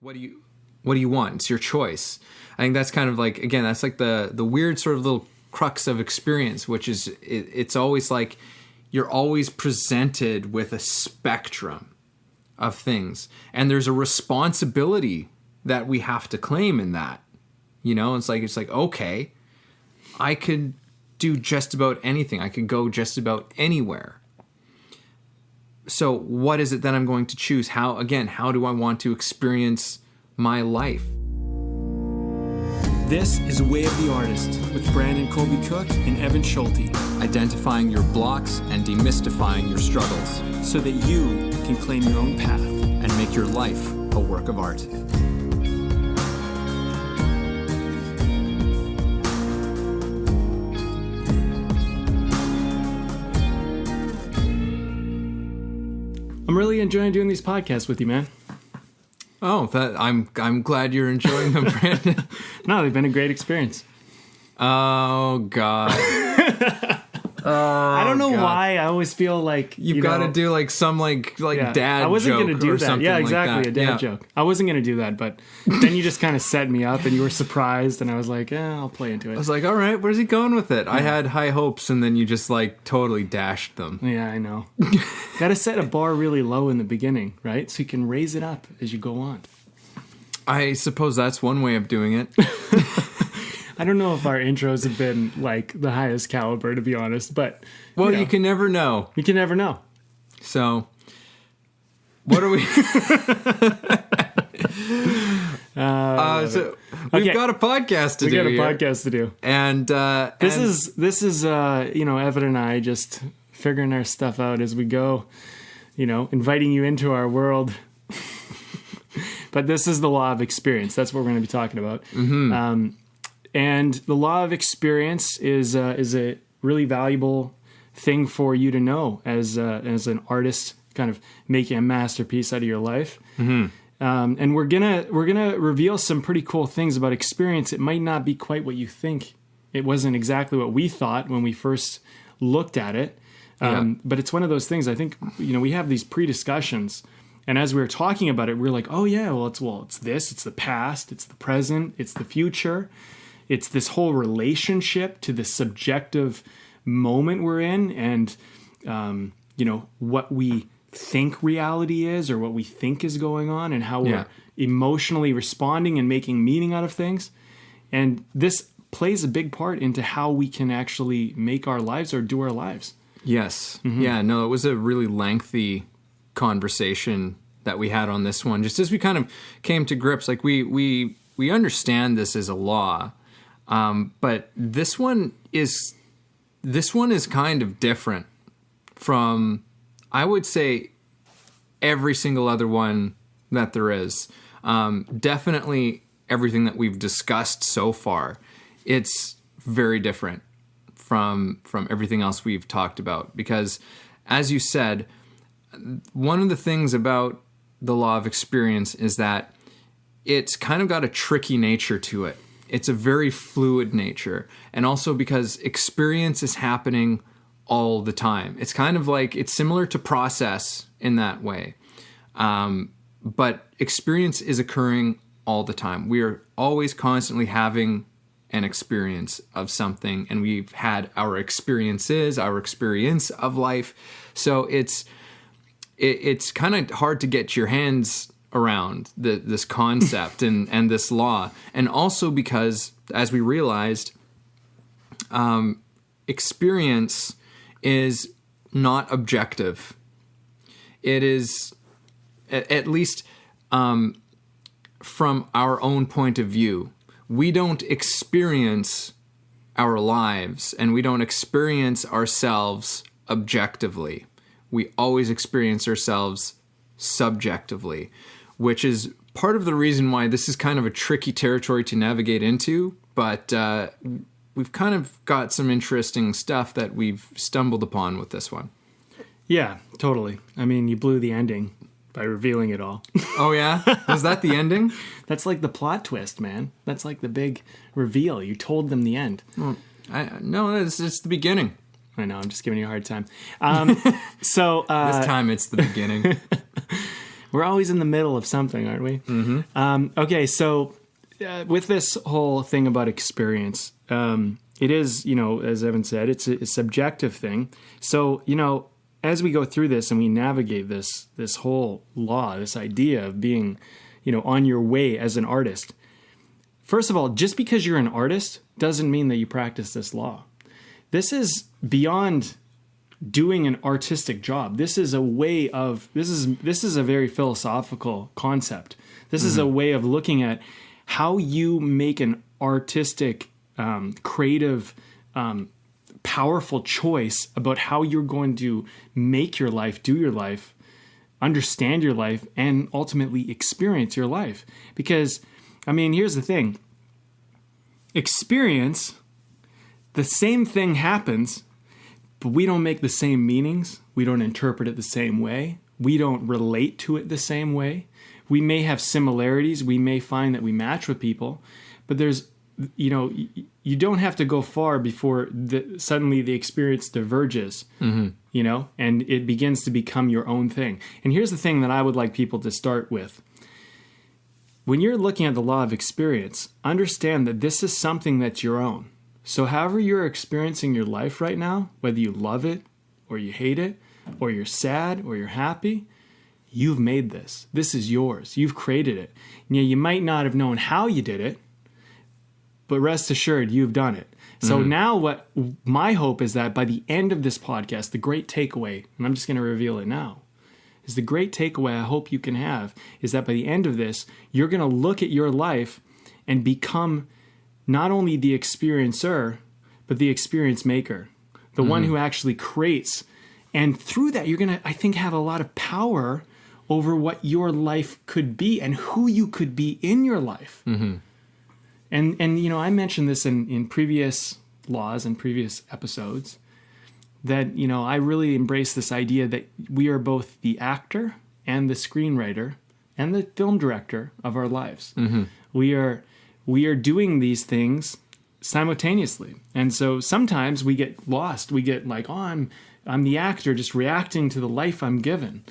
what do you want? It's your choice. I think that's kind of like, again, that's like the weird sort of little crux of experience, which is it's always like you're always presented with a spectrum of things, and there's a responsibility that we have to claim in that. It's like okay, I could do just about anything. I could go just about anywhere. So what is it that I'm going to choose? How do I want to experience my life? This is Way of the Artist with Brandon Colby Cook and Evan Schulte. Identifying your blocks and demystifying your struggles, so that you can claim your own path and make your life a work of art. I'm really enjoying doing these podcasts with you, man. Oh, I'm glad you're enjoying them, Brandon. No, they've been a great experience. Oh God. I don't know why. I always feel like you've got to do like some like dad. I wasn't going to do that. Yeah, exactly, like a dad joke. I wasn't going to do that, but then you just kind of set me up, and you were surprised, and I was like, I'll play into it. I was like, all right, where's he going with it? Yeah. I had high hopes, and then you just like totally dashed them. Yeah, I know. Got to set a bar really low in the beginning, right? So you can raise it up as you go on. I suppose that's one way of doing it. I don't know if our intros have been like the highest caliber, to be honest, but you can never know. You can never know. So, what are we? So we've got a podcast to do. We got a podcast to do, and this is Evan and I just figuring our stuff out as we go. Inviting you into our world. But this is the law of experience. That's what we're going to be talking about. Mm-hmm. And the law of experience is a really valuable thing for you to know as an artist, kind of making a masterpiece out of your life. Mm-hmm. And we're gonna reveal some pretty cool things about experience. It might not be quite what you think. It wasn't exactly what we thought when we first looked at it. But it's one of those things. I think we have these pre-discussions. And as we were talking about it, we were like, oh yeah, it's this, it's the past, it's the present, it's the future. It's this whole relationship to the subjective moment we're in, and what we think reality is, or what we think is going on, and how we're emotionally responding and making meaning out of things. And this plays a big part into how we can actually make our lives or do our lives. Yes. Mm-hmm. Yeah, no, it was a really lengthy conversation that we had on this one, just as we kind of came to grips. Like we understand this as a law, but this one is kind of different from, I would say, every single other one that there is. Definitely everything that we've discussed so far. It's very different from everything else we've talked about, because, as you said, one of the things about the law of experience is that it's kind of got a tricky nature to it. It's a very fluid nature. And also because experience is happening all the time. It's kind of like, it's similar to process in that way. But experience is occurring all the time. We are always constantly having an experience of something, and we've had our experiences, our experience of life. So it's kind of hard to get your hands around this concept and this law. And also because, as we realized, experience is not objective. It is, at least from our own point of view, we don't experience our lives, and we don't experience ourselves objectively. We always experience ourselves subjectively, which is part of the reason why this is kind of a tricky territory to navigate into, but we've kind of got some interesting stuff that we've stumbled upon with this one. Yeah, totally. I mean, you blew the ending by revealing it all. Oh, yeah? Was that the ending? That's like the plot twist, man. That's like the big reveal. You told them the end. Well, no, it's the beginning. I know, I'm just giving you a hard time. So this time it's the beginning. We're always in the middle of something, aren't we? Okay, so with this whole thing about experience, it is, as Evan said, it's a subjective thing. So, as we go through this and we navigate this whole law, this idea of being, on your way as an artist, first of all, just because you're an artist doesn't mean that you practice this law. This is beyond doing an artistic job. This is a way of, this is a very philosophical concept. This is a way of looking at how you make an artistic, creative, powerful choice about how you're going to make your life, do your life, understand your life, and ultimately experience your life. Because, here's the thing. Experience, the same thing happens, but we don't make the same meanings. We don't interpret it the same way. We don't relate to it the same way. We may have similarities. We may find that we match with people, but there's, you don't have to go far before suddenly the experience diverges, and it begins to become your own thing. And here's the thing that I would like people to start with. When you're looking at the law of experience, understand that this is something that's your own. So however you're experiencing your life right now, whether you love it or you hate it, or you're sad or you're happy, you've made this. This is yours. You've created it. You might not have known how you did it, but rest assured, you've done it. So now what my hope is that by the end of this podcast, the great takeaway, and I'm just going to reveal it now, is the great takeaway I hope you can have is that by the end of this, you're going to look at your life and become not only the experiencer, but the experience maker, the one who actually creates. And through that, you're going to, I think, have a lot of power over what your life could be and who you could be in your life. And I mentioned this in previous laws and previous episodes, that, I really embrace this idea that we are both the actor and the screenwriter and the film director of our lives. We are doing these things simultaneously. And so sometimes we get lost. We get like, I'm the actor just reacting to the life I'm given.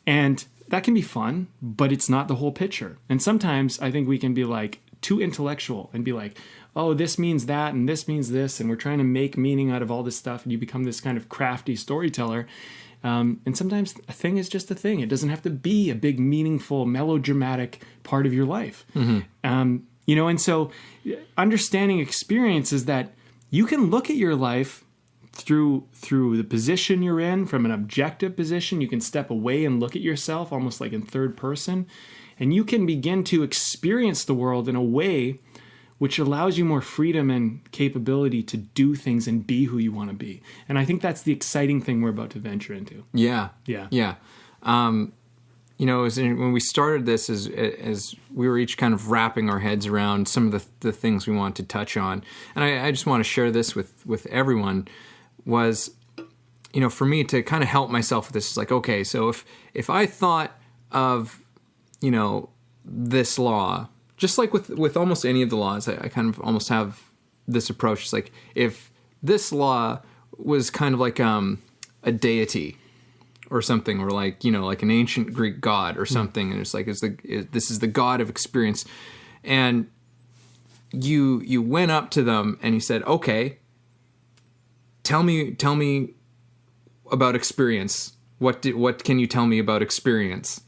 And that can be fun, but it's not the whole picture. And sometimes I think we can be like too intellectual and be like, oh, this means that and this means this, and we're trying to make meaning out of all this stuff, and you become this kind of crafty storyteller. And sometimes a thing is just a thing. It doesn't have to be a big, meaningful, melodramatic part of your life. And so understanding experience is that you can look at your life through the position you're in, from an objective position. You can step away and look at yourself almost like in third person, and you can begin to experience the world in a way which allows you more freedom and capability to do things and be who you want to be. And I think that's the exciting thing we're about to venture into. Yeah. When we started this, as we were each kind of wrapping our heads around some of the things we want to touch on, and I just want to share this with everyone, was, for me to kind of help myself with this, is like, okay, so if I thought of, this law, just like with almost any of the laws, I kind of almost have this approach. It's like, if this law was kind of like a deity or something, or like, like an ancient Greek god or something, and it's like, this is the god of experience, and you went up to them and you said, okay, tell me about experience. What can you tell me about experience?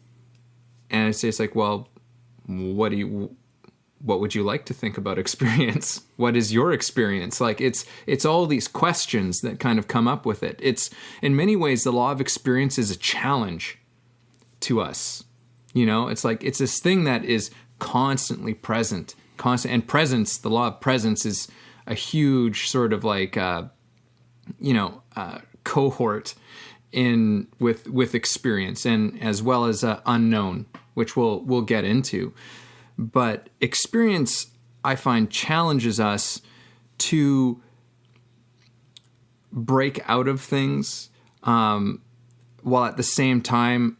And it's like, well, what would you like to think about experience? What is your experience? Like, it's all these questions that kind of come up with it. It's, in many ways, the law of experience is a challenge to us. It's like, it's this thing that is constantly present, and presence, the law of presence, is a huge sort of like, cohort with experience, and as well as unknown, which we'll get into. But experience, I find, challenges us to break out of things, while at the same time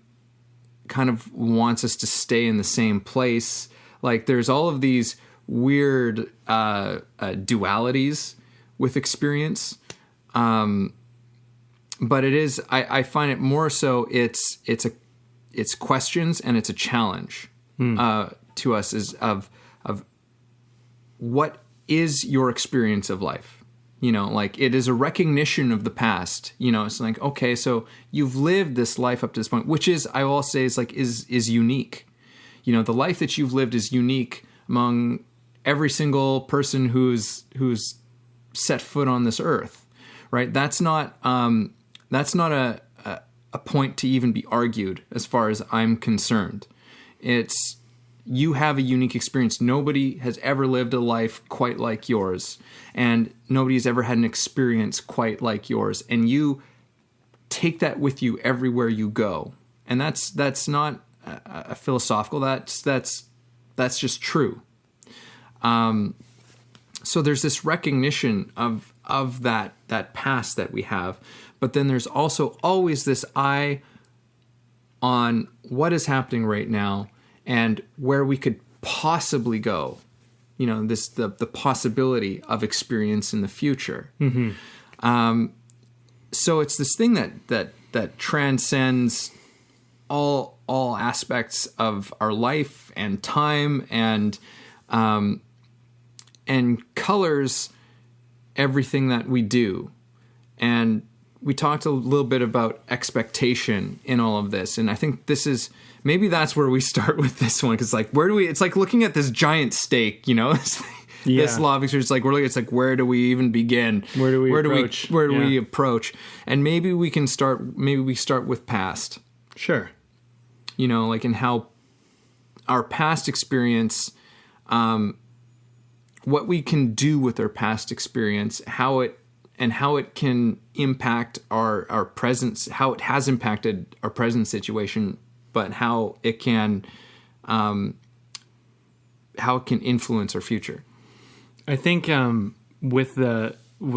kind of wants us to stay in the same place. Like, there's all of these weird dualities with experience. But it is, I find it more so, it's it's questions and it's a challenge to us is of what is your experience of life? Like it is a recognition of the past. It's like, okay, so you've lived this life up to this point, which is, I will say, is unique. The life that you've lived is unique among every single person who's set foot on this earth, right? That's not a point to even be argued as far as I'm concerned. It's, you have a unique experience. Nobody has ever lived a life quite like yours, and nobody's ever had an experience quite like yours. And you take that with you everywhere you go. And that's not a philosophical. That's just true. So there's this recognition of that past that we have, but then there's also always this eye on what is happening right now and where we could possibly go. The possibility of experience in the future. Mm-hmm. So it's this thing that transcends all aspects of our life and time and colors everything that we do. And we talked a little bit about expectation in all of this. And I think maybe that's where we start with this one. Cause like, it's like looking at this giant steak, this law of experience. It's like, where do we even begin? Where do we approach? And maybe we start with past. Sure. Like in how our past experience, what we can do with our past experience, how it can impact our present, how it has impacted our present situation, but how it can influence our future. I think when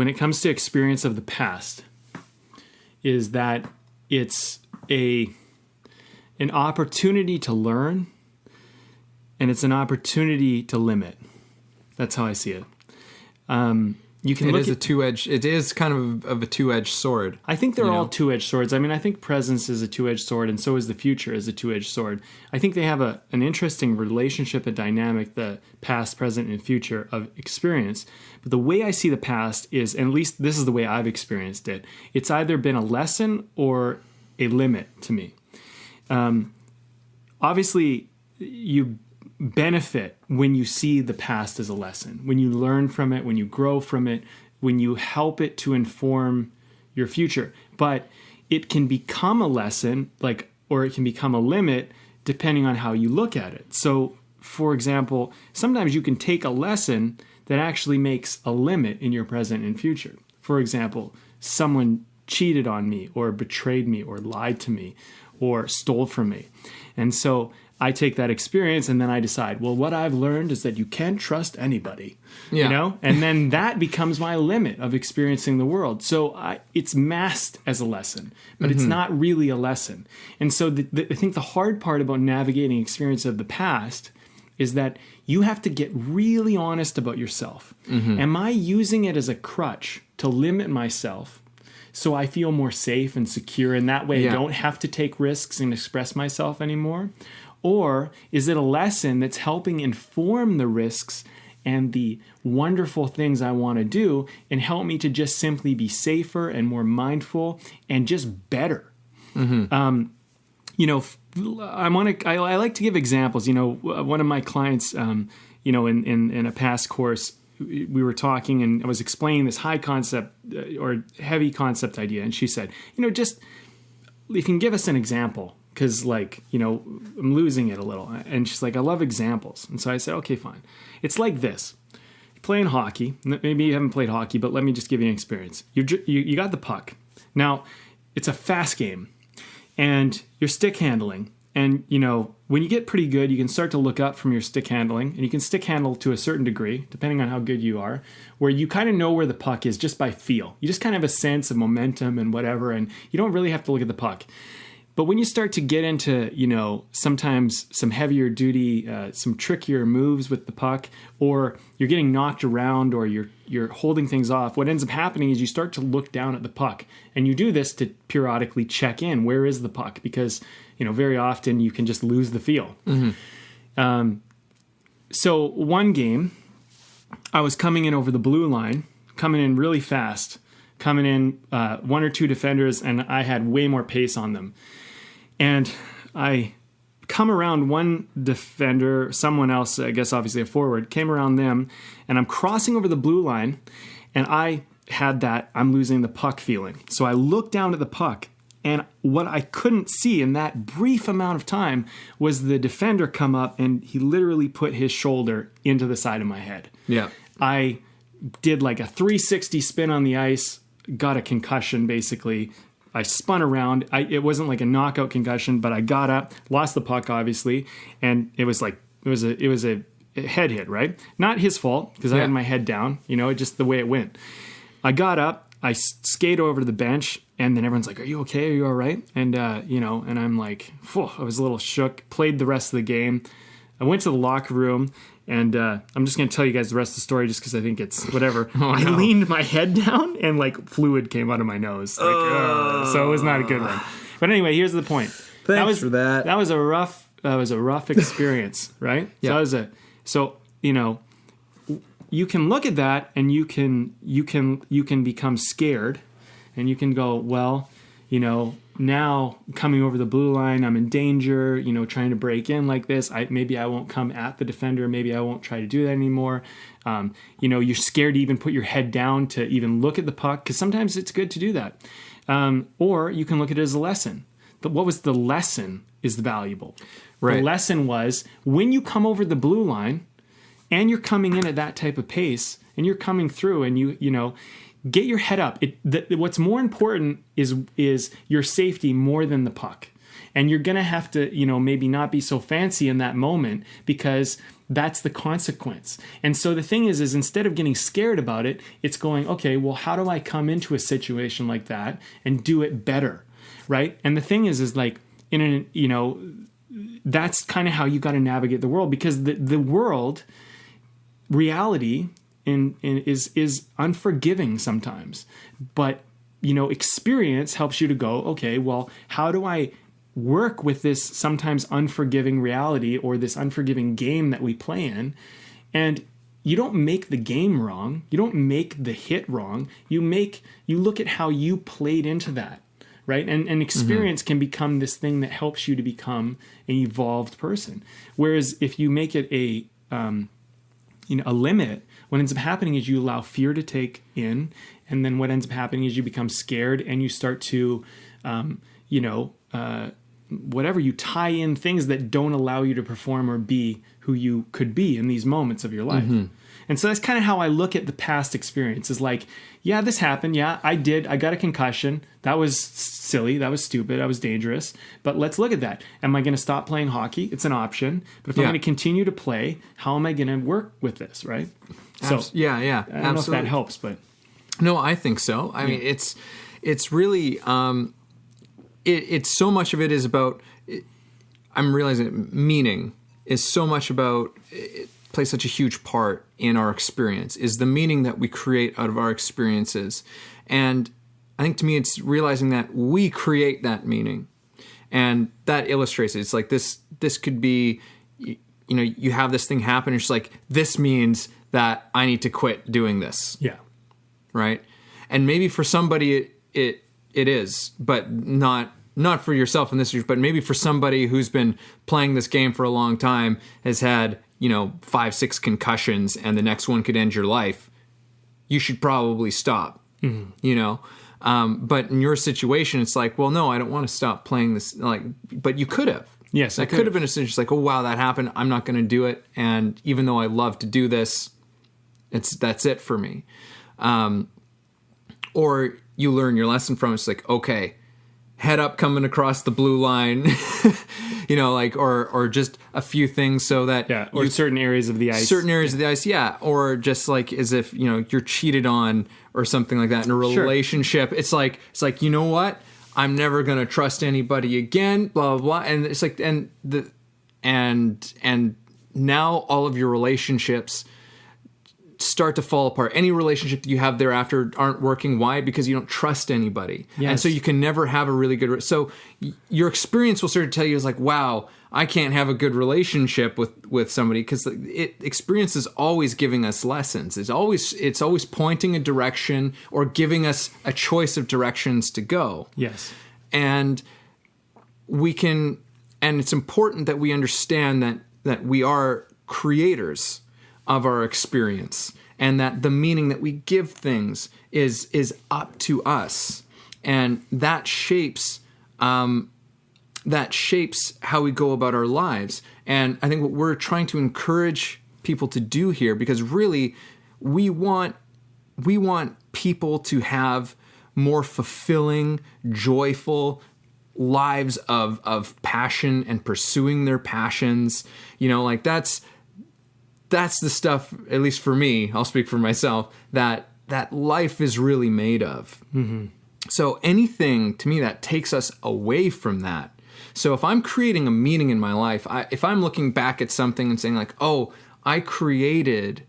it comes to experience of the past, is that it's an opportunity to learn, and it's an opportunity to limit. That's how I see it. It is kind of a two-edged sword. I think they're all two-edged swords. I mean, I think presence is a two-edged sword, and so is the future is a two-edged sword. I think they have an interesting relationship and dynamic, the past, present, and future of experience. But the way I see the past is, and at least this is the way I've experienced it, it's either been a lesson or a limit to me. Obviously, you benefit when you see the past as a lesson, when you learn from it, when you grow from it, when you help it to inform your future. But it can become a lesson, or it can become a limit depending on how you look at it. So, for example, sometimes you can take a lesson that actually makes a limit in your present and future. For example, someone cheated on me or betrayed me or lied to me or stole from me. And so I take that experience and then I decide, well, what I've learned is that you can't trust anybody, and then that becomes my limit of experiencing the world. So it's masked as a lesson, but it's not really a lesson. And so I think the hard part about navigating experience of the past is that you have to get really honest about yourself. Mm-hmm. Am I using it as a crutch to limit myself so I feel more safe and secure, and that way I don't have to take risks and express myself anymore? Or is it a lesson that's helping inform the risks and the wonderful things I want to do and help me to just simply be safer and more mindful and just better? Mm-hmm. I like to give examples. One of my clients, in a past course, we were talking and I was explaining this high concept or heavy concept idea. And she said, just if you can give us an example. Because, I'm losing it a little. And she's like, I love examples. And so I said, okay, fine. It's like this. You're playing hockey. Maybe you haven't played hockey, but let me just give you an experience. You got the puck. Now, it's a fast game. And you're stick handling. And, when you get pretty good, you can start to look up from your stick handling. And you can stick handle to a certain degree, depending on how good you are, where you kind of know where the puck is just by feel. You just kind of have a sense of momentum and whatever. And you don't really have to look at the puck. But when you start to get into, sometimes some heavier duty, some trickier moves with the puck, or you're getting knocked around, or you're holding things off, what ends up happening is you start to look down at the puck. And you do this to periodically check in. Where is the puck? Because, very often you can just lose the feel. Mm-hmm. So one game, I was coming in over the blue line, coming in really fast, coming in one or two defenders, and I had way more pace on them. And I come around one defender, someone else, I guess obviously a forward, came around them, and I'm crossing over the blue line, and I had that I'm losing the puck feeling. So I looked down at the puck, and what I couldn't see in that brief amount of time was the defender come up, and he literally put his shoulder into the side of my head. Yeah. I did like a 360 spin on the ice, got a concussion basically. I spun around. It wasn't like a knockout concussion, but I got up, lost the puck obviously, and it was a head hit, right? Not his fault because I had my head down, just the way it went. I got up, I skate over to the bench, and then everyone's like, "Are you okay? Are you all right?" And and I'm like, phew, I was a little shook. Played the rest of the game. I went to the locker room. And I'm just going to tell you guys the rest of the story just because I think it's whatever. I leaned my head down and like fluid came out of my nose. So it was not a good one. But anyway, here's the point. Thanks for that. That was a rough experience, right? Yeah. So you can look at that and you can become scared, and you can go, well, now coming over the blue line, I'm in danger, trying to break in like this. Maybe I won't come at the defender. Maybe I won't try to do that anymore. You're scared to even put your head down to even look at the puck, because sometimes it's good to do that. Or you can look at it as a lesson. But what was the lesson is valuable. Right. The lesson was when you come over the blue line and you're coming in at that type of pace and you're coming through and get your head up. What's more important is your safety more than the puck. And you're going to have to, maybe not be so fancy in that moment because that's the consequence. And so the thing is instead of getting scared about it, it's going, okay, well, how do I come into a situation like that and do it better, right? And the thing is like, that's kind of how you got to navigate the world, because the world, reality, is unforgiving sometimes, but experience helps you to go, okay, well, how do I work with this sometimes unforgiving reality or this unforgiving game that we play in? And you don't make the game wrong, you don't make the hit wrong, you look at how you played into that, right? And experience can become this thing that helps you to become an evolved person. Whereas if you make it a limit, what ends up happening is you allow fear to take in, and then what ends up happening is you become scared and you start to, you tie in things that don't allow you to perform or be who you could be in these moments of your life. Mm-hmm. And so that's kind of how I look at the past experience. Is like, yeah, this happened. Yeah, I got a concussion. That was silly. That was stupid. That was dangerous. But let's look at that. Am I going to stop playing hockey? It's an option. But if I'm going to continue to play, how am I going to work with this, right? So yeah, I don't know if that helps, but no, I think so. I mean, it's really it's so much of it is about. I'm realizing meaning is so much about. It plays such a huge part in our experience. Is the meaning that we create out of our experiences, and I think to me, it's realizing that we create that meaning, and that illustrates it. It's like this. This could be, you have this thing happen. It's like this means that I need to quit doing this. Yeah. Right. And maybe for somebody it is, but not for yourself in this, but maybe for somebody who's been playing this game for a long time, has had, 5-6 concussions, and the next one could end your life. You should probably stop, but in your situation, it's like, well, no, I don't want to stop playing this. But you could have. Yes. That could have been a situation. It's like, oh, wow, that happened. I'm not going to do it. And even though I love to do this, that's it for me. Or you learn your lesson from it. It's like, okay, head up coming across the blue line, or just a few things so that or certain areas of the ice. Of the ice, yeah. Or just like as if, you're cheated on or something like that in a relationship. Sure. It's like, you know what? I'm never going to trust anybody again, blah, blah, blah. And it's like, and now all of your relationships start to fall apart. Any relationship that you have thereafter aren't working. Why? Because you don't trust anybody. Yes. And so you can never have a really good... So your experience will sort to tell you, is like, wow, I can't have a good relationship with somebody, because experience is always giving us lessons. It's always pointing a direction or giving us a choice of directions to go. Yes. And it's important that we understand that we are creators of our experience, and that the meaning that we give things is up to us, and that shapes how we go about our lives. And I think what we're trying to encourage people to do here, because really we want people to have more fulfilling, joyful lives of passion and pursuing their passions. Like that's the stuff, at least for me, I'll speak for myself, that life is really made of. Mm-hmm. So anything, to me, that takes us away from that. So if I'm creating a meaning in my life, if I'm looking back at something and saying like, oh, I created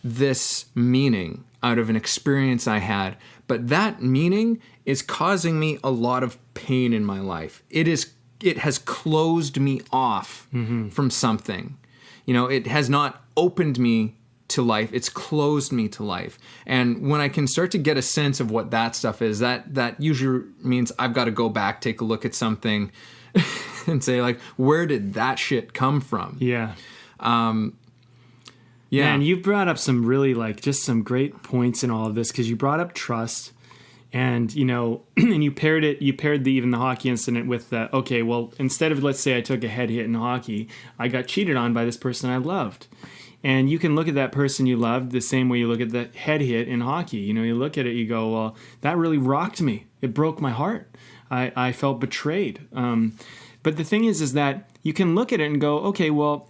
this meaning out of an experience I had, but that meaning is causing me a lot of pain in my life. It has closed me off from something. It has not opened me to life. It's closed me to life. And when I can start to get a sense of what that stuff is, that usually means I've got to go back, take a look at something and say like, where did that shit come from? Yeah. Yeah. Man, you brought up some really just some great points in all of this, because you brought up trust. And, and you paired even the hockey incident with okay, well, instead of, let's say I took a head hit in hockey, I got cheated on by this person I loved. And you can look at that person you loved the same way you look at the head hit in hockey. You look at it, you go, well, that really rocked me. It broke my heart. I felt betrayed. But the thing is that you can look at it and go, okay, well,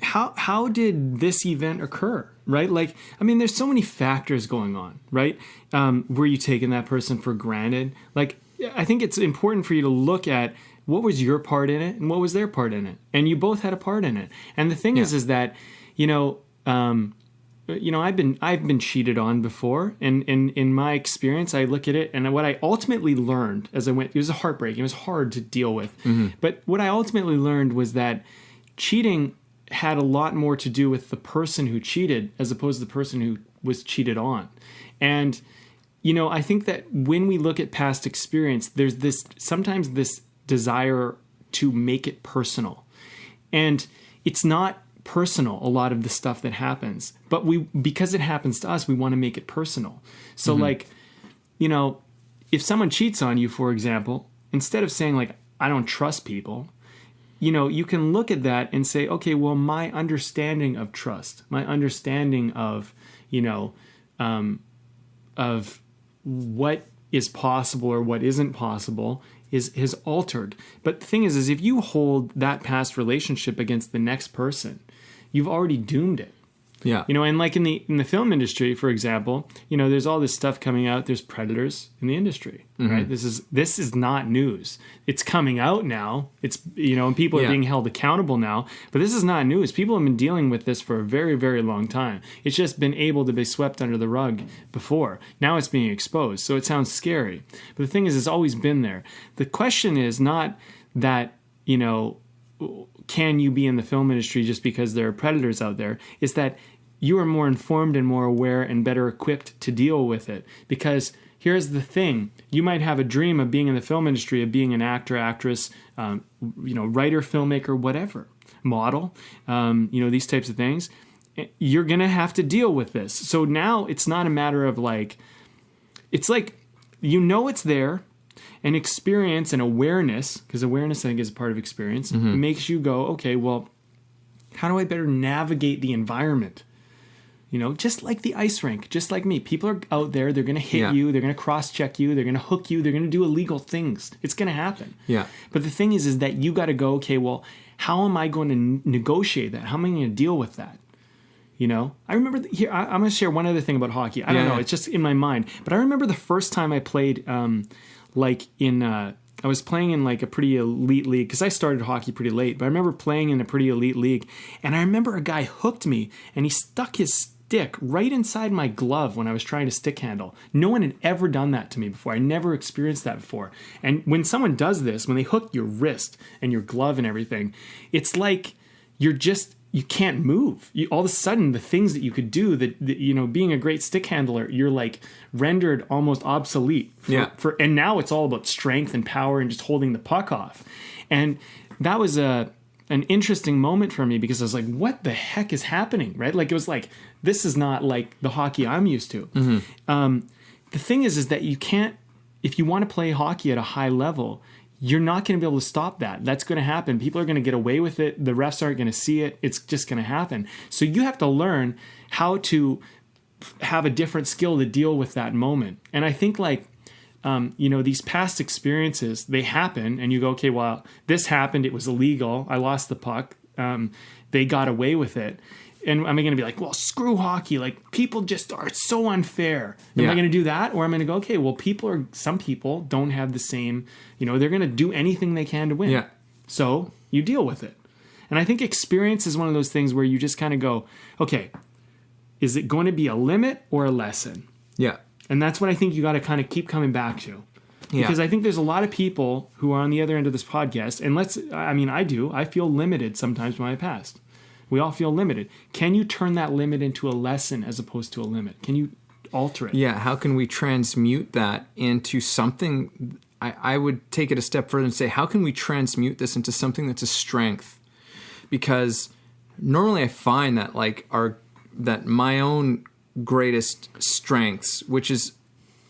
how did this event occur, right? There's so many factors going on, right? Were you taking that person for granted? I think it's important for you to look at what was your part in it and what was their part in it. And you both had a part in it. And the thing is that, I've been cheated on before. And in my experience, I look at it, and what I ultimately learned as I went, it was a heartbreak. It was hard to deal with. Mm-hmm. But what I ultimately learned was that cheating had a lot more to do with the person who cheated as opposed to the person who was cheated on. And, I think that when we look at past experience, there's sometimes this desire to make it personal. And it's not personal, a lot of the stuff that happens. But because it happens to us, we want to make it personal. So if someone cheats on you, for example, instead of saying I don't trust people, you can look at that and say, okay, well, my understanding of trust, my understanding of, of what is possible or what isn't possible is altered. But the thing is if you hold that past relationship against the next person, you've already doomed it. Yeah. And in the film industry, for example, there's all this stuff coming out. There's predators in the industry, right? This is not news. It's coming out now. It's, and people are being held accountable now, but this is not news. People have been dealing with this for a very, very long time. It's just been able to be swept under the rug before. Now it's being exposed. So it sounds scary. But the thing is, it's always been there. The question is not that, can you be in the film industry just because there are predators out there? Is that you are more informed and more aware and better equipped to deal with it. Because here's the thing. You might have a dream of being in the film industry, of being an actor, actress, writer, filmmaker, whatever, model, these types of things. You're going to have to deal with this. So now it's not a matter of it's it's there. And experience and awareness, because awareness, I think, is a part of experience, makes you go, okay, well, how do I better navigate the environment? Just like the ice rink, just like me. People are out there, they're going to hit you, they're going to cross-check you, they're going to hook you, they're going to do illegal things. It's going to happen. Yeah. But the thing is that you got to go, okay, well, how am I going to negotiate that? How am I going to deal with that? You know, I remember here. I'm going to share one other thing about hockey. I don't know. It's just in my mind. But I remember the first time I played, I was playing in like a pretty elite league because I started hockey pretty late. But I remember playing in a pretty elite league, and I remember a guy hooked me, and he stuck his stick right inside my glove when I was trying to stick handle. No one had ever done that to me before. I never experienced that before. And when someone does this, when they hook your wrist and your glove and everything, it's like you can't move. All of a sudden, the things that you could do, that being a great stick handler, you're like rendered almost obsolete. And now it's all about strength and power and just holding the puck off. And that was an interesting moment for me because I was like, what the heck is happening, right? Like, it was like, this is not like the hockey I'm used to. The thing is that you can't, if you want to play hockey at a high level, you're not going to be able to stop that. That's going to happen. People are going to get away with it. The refs aren't going to see it. It's just going to happen. So you have to learn how to have a different skill to deal with that moment. And I think these past experiences, they happen and you go, okay, well, this happened. It was illegal. I lost the puck. They got away with it. And am I going to be like, well, screw hockey. Like, people just are so unfair. Am I going to do that? Or am I going to go, okay, well, some people don't have the same, they're going to do anything they can to win. Yeah. So you deal with it. And I think experience is one of those things where you just kind of go, okay, is it going to be a limit or a lesson? Yeah. And that's what I think you got to kind of keep coming back to. Because I think there's a lot of people who are on the other end of this podcast. And I feel limited sometimes by my past. We all feel limited. Can you turn that limit into a lesson as opposed to a limit? Can you alter it? Yeah, how can we transmute that into something? I would take it a step further and say, how can we transmute this into something that's a strength? Because normally I find that that my own greatest strengths,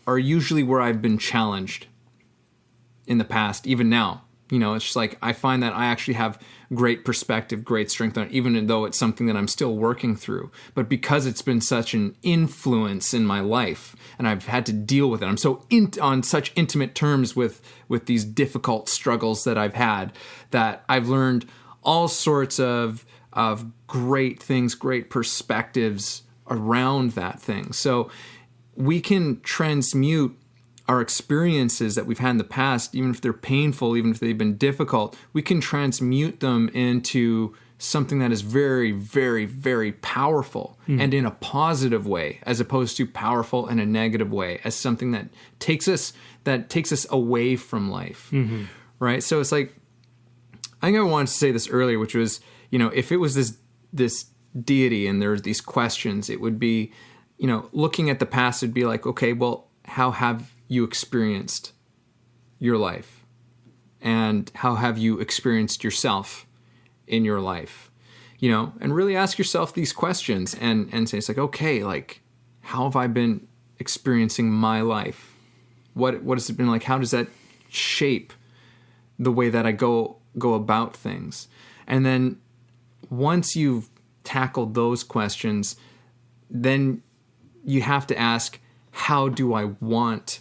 are usually where I've been challenged in the past, even now. It's just like I find that I actually have great perspective, great strength on it, even though it's something that I'm still working through. But because it's been such an influence in my life and I've had to deal with it, I'm so on such intimate terms with these difficult struggles that I've had, that I've learned all sorts of great things, great perspectives around that thing. So we can transmute our experiences that we've had in the past, even if they're painful, even if they've been difficult, we can transmute them into something that is very, very, very powerful and in a positive way, as opposed to powerful in a negative way, as something that takes us away from life, right? So it's like, I think I wanted to say this earlier, which was, if it was this deity and there's these questions, it would be, looking at the past, it'd be like, okay, well, how have you experienced your life? And how have you experienced yourself in your life? And really ask yourself these questions and say, it's like, okay, like, how have I been experiencing my life? What has it been like? How does that shape the way that I go about things? And then once you've tackled those questions, then you have to ask, how do I want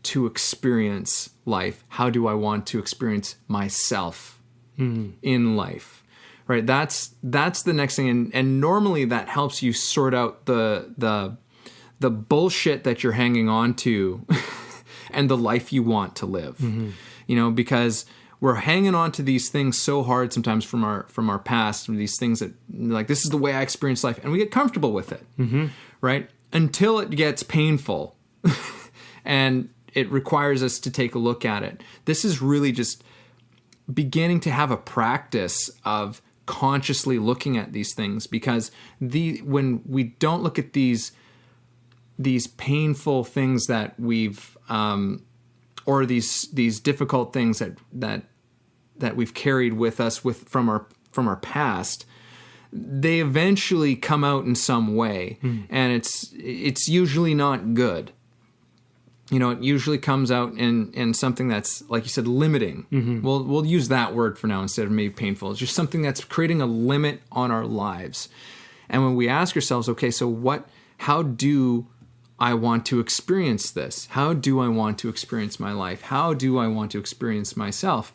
to experience life? How do I want to experience myself in life? Right? That's the next thing. And normally that helps you sort out the bullshit that you're hanging on to and the life you want to live. Because we're hanging on to these things so hard sometimes from our past, from these things that, like, this is the way I experience life, and we get comfortable with it, right? Until it gets painful and it requires us to take a look at it. This is really just beginning to have a practice of consciously looking at these things, because when we don't look at these painful things that we've or these difficult things that we've carried with us from our past, they eventually come out in some way, and it's usually not good. It usually comes out in something that's, like you said, limiting. We'll use that word for now instead of maybe painful. It's just something that's creating a limit on our lives. And when we ask ourselves, okay, so how do I want to experience this? How do I want to experience my life? How do I want to experience myself?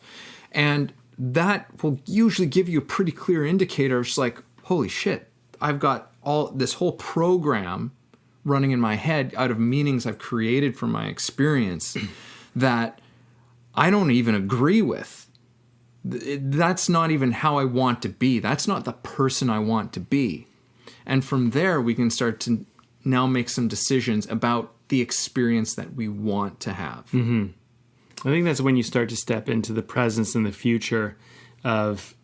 And that will usually give you a pretty clear indicator of just like, holy shit, I've got all this whole program running in my head out of meanings I've created from my experience that I don't even agree with. That's not even how I want to be. That's not the person I want to be. And from there, we can start to now make some decisions about the experience that we want to have. Mm-hmm. I think that's when you start to step into the presence and the future of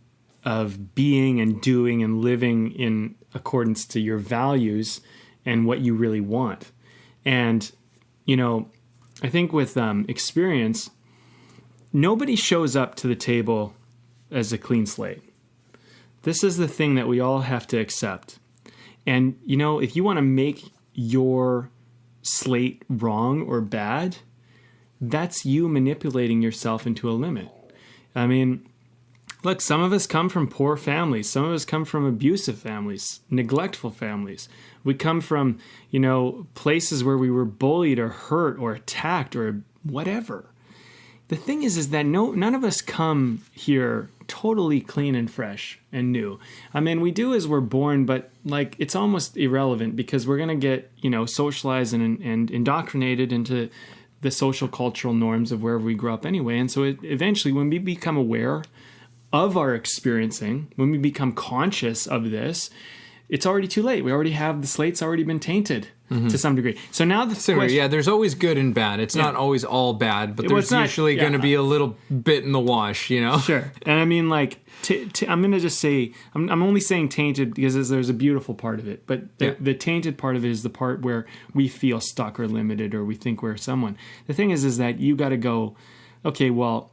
being and doing and living in accordance to your values and what you really want. And, I think with experience, nobody shows up to the table as a clean slate. This is the thing that we all have to accept. And, if you want to make your slate wrong or bad, that's you manipulating yourself into a limit. I mean, look, some of us come from poor families. Some of us come from abusive families, neglectful families. We come from, places where we were bullied or hurt or attacked or whatever. The thing is that none of us come here totally clean and fresh and new. I mean, we do as we're born, but it's almost irrelevant because we're going to get, socialized and indoctrinated into the social cultural norms of wherever we grew up anyway. And so eventually when we become aware of our experiencing, when we become conscious of this, it's already too late. We already have the slate's already been tainted to some degree. So now there's always good and bad. It's not always all bad, but there's usually going to be a little bit in the wash, Sure. And I mean, I'm going to just say, I'm only saying tainted because there's a beautiful part of it, but the tainted part of it is the part where we feel stuck or limited or we think we're someone. The thing is that you got to go, okay, well,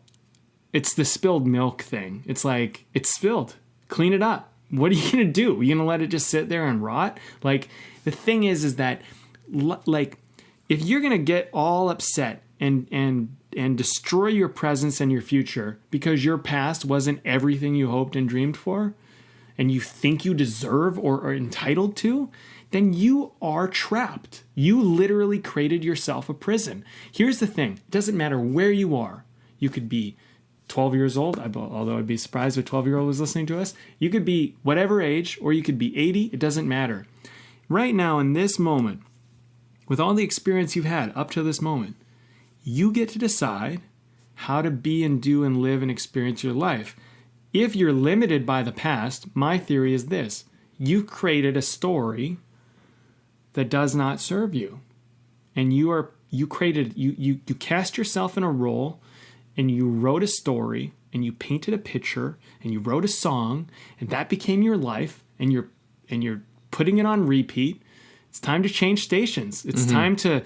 it's the spilled milk thing. It's like, it's spilled. Clean it up. What are you going to do? Are you going to let it just sit there and rot? The thing is that, if you're going to get all upset and destroy your presence and your future because your past wasn't everything you hoped and dreamed for, and you think you deserve or are entitled to, then you are trapped. You literally created yourself a prison. Here's the thing. It doesn't matter where you are. You could be 12 years old, although I'd be surprised if a 12-year-old was listening to us. You could be whatever age, or you could be 80. It doesn't matter. Right now, in this moment, with all the experience you've had up to this moment, you get to decide how to be and do and live and experience your life. If you're limited by the past, my theory is this. You created a story that does not serve you. And you cast yourself in a role, and you wrote a story, and you painted a picture, and you wrote a song, and that became your life, and you're putting it on repeat. It's time to change stations. It's time to,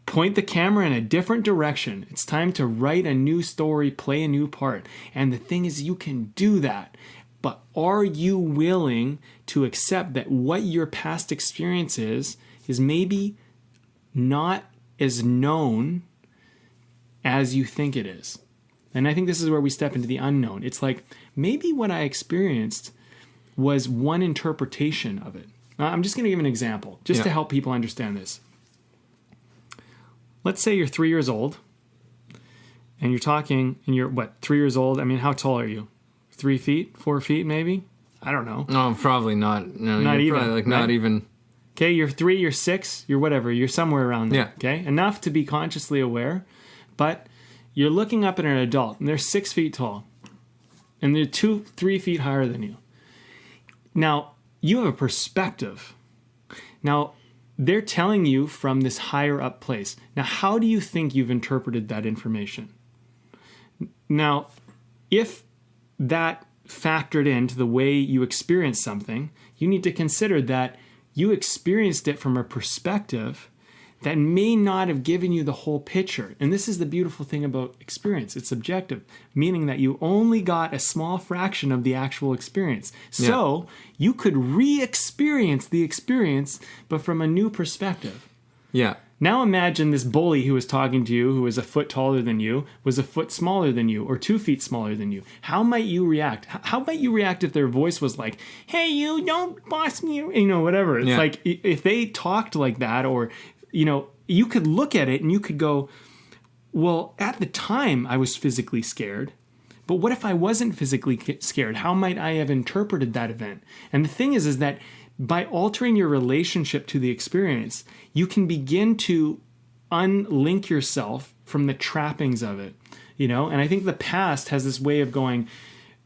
point the camera in a different direction. It's time to write a new story, play a new part. And the thing is, you can do that. But are you willing to accept that what your past experience is maybe not as known as you think it is? And I think this is where we step into the unknown. It's like, maybe what I experienced was one interpretation of it. I'm just going to give an example, just to help people understand this. Let's say you're 3 years old, and you're talking, and you're, 3 years old? I mean, how tall are you? 3 feet? 4 feet, maybe? I don't know. No, probably not. No, not even. Probably not even. Okay, you're 3, you're 6, you're whatever. You're somewhere around there. Yeah. Okay, enough to be consciously aware, but you're looking up at an adult, and they're 6 feet tall, and they're 2, 3 feet higher than you. Now, you have a perspective. Now, they're telling you from this higher up place. Now, how do you think you've interpreted that information? Now, if that factored into the way you experience something, you need to consider that you experienced it from a perspective that may not have given you the whole picture. And this is the beautiful thing about experience. It's subjective, meaning that you only got a small fraction of the actual experience. So you could re-experience the experience, but from a new perspective. Yeah. Now imagine this bully who was talking to you, who was a foot taller than you, was a foot smaller than you, or 2 feet smaller than you. How might you react? How might you react if their voice was like, hey, you don't boss me, whatever. It's like, if they talked like that, or you could look at it and you could go, well, at the time I was physically scared, But what if I wasn't physically scared? How might I have interpreted that event? And the thing is that by altering your relationship to the experience, you can begin to unlink yourself from the trappings of it, And I think the past has this way of going,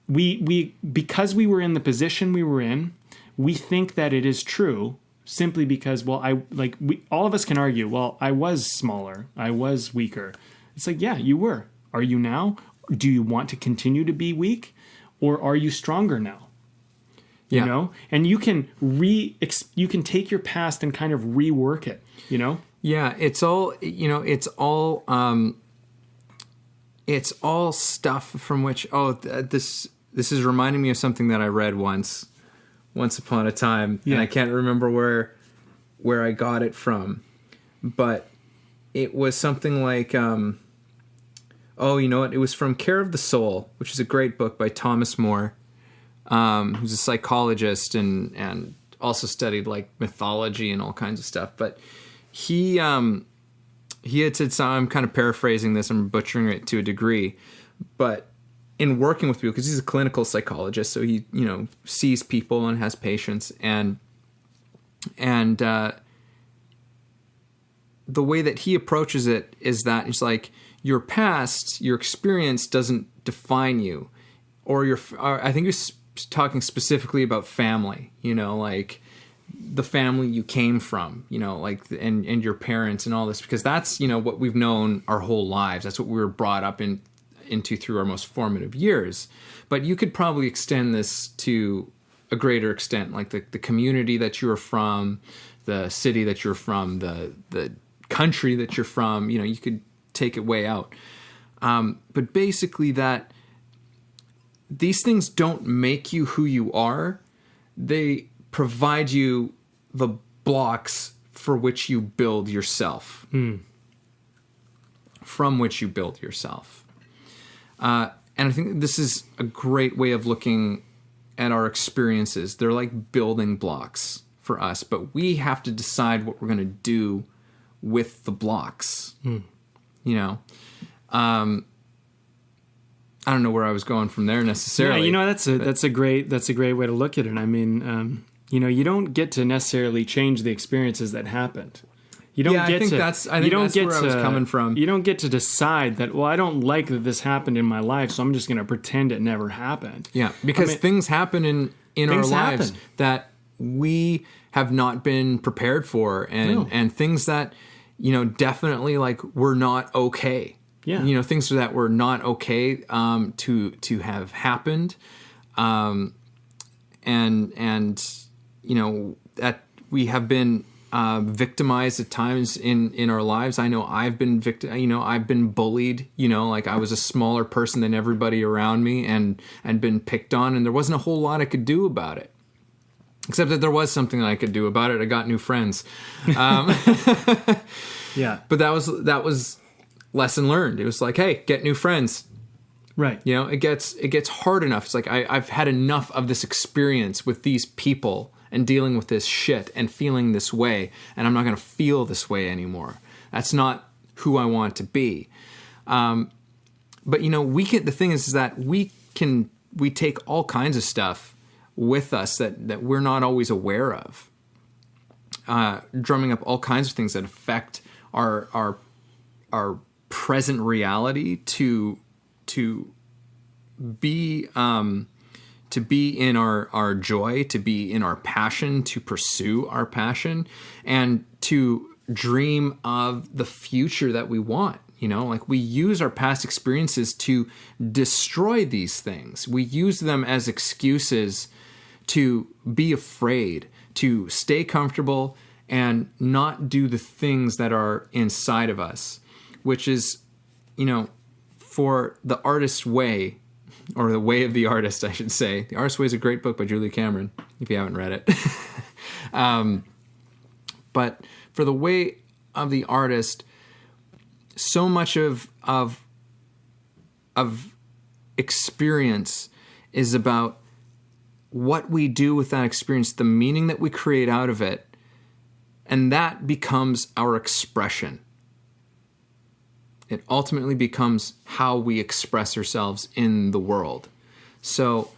we because we were in the position we were in, we think that it is true simply because, all of us can argue, well, I was smaller, I was weaker. It's like, yeah, you were. Are you now? Do you want to continue to be weak, or are you stronger now? Yeah. And you can take your past and kind of rework it, Yeah, it's all stuff from which this is reminding me of something that I read once upon a time, and I can't remember where I got it from, but it was something like it was from Care of the Soul, which is a great book by Thomas More, who's a psychologist and also studied like mythology and all kinds of stuff, but he had said something, I'm kind of paraphrasing this, I'm butchering it to a degree, but in working with people, because he's a clinical psychologist, so he, sees people and has patients, and the way that he approaches it is that it's like your past, your experience doesn't define you, or I think he was talking specifically about family, like the family you came from, and your parents and all this, because that's, what we've known our whole lives. That's what we were brought up into through our most formative years. But you could probably extend this to a greater extent, like the community that you're from, the city that you're from, the country that you're from, you could take it way out. But basically that these things don't make you who you are. They provide you the blocks for which you build yourself, from which you build yourself. And I think this is a great way of looking at our experiences. They're like building blocks for us, but we have to decide what we're going to do with the blocks. I don't know where I was going from there necessarily. Yeah, that's a great way to look at it. I mean, you don't get to necessarily change the experiences that happened. You don't get to. I think that's where I was coming from. You don't get to decide that. Well, I don't like that this happened in my life, so I'm just going to pretend it never happened. Yeah, because things happen in our lives that we have not been prepared for, and things that definitely like were not okay. Yeah, things that were not okay to have happened, and that we have been victimized at times in our lives. I know I've been I've been bullied, like I was a smaller person than everybody around me and been picked on, and there wasn't a whole lot I could do about it. Except that there was something that I could do about it. I got new friends. Yeah. But that was lesson learned. It was like, hey, get new friends. Right. It gets hard enough. It's like I've had enough of this experience with these people and dealing with this shit and feeling this way, and I'm not going to feel this way anymore. That's not who I want to be. But the thing is that we take all kinds of stuff with us that we're not always aware of, drumming up all kinds of things that affect our present reality to be in our joy, to be in our passion, to pursue our passion, and to dream of the future that we want. Like we use our past experiences to destroy these things. We use them as excuses to be afraid, to stay comfortable and not do the things that are inside of us, which is, for the artist's way, or the way of the artist, I should say. The Artist's Way is a great book by Julia Cameron, if you haven't read it. But for the way of the artist, so much of experience is about what we do with that experience, the meaning that we create out of it, and that becomes our expression. It ultimately becomes how we express ourselves in the world. So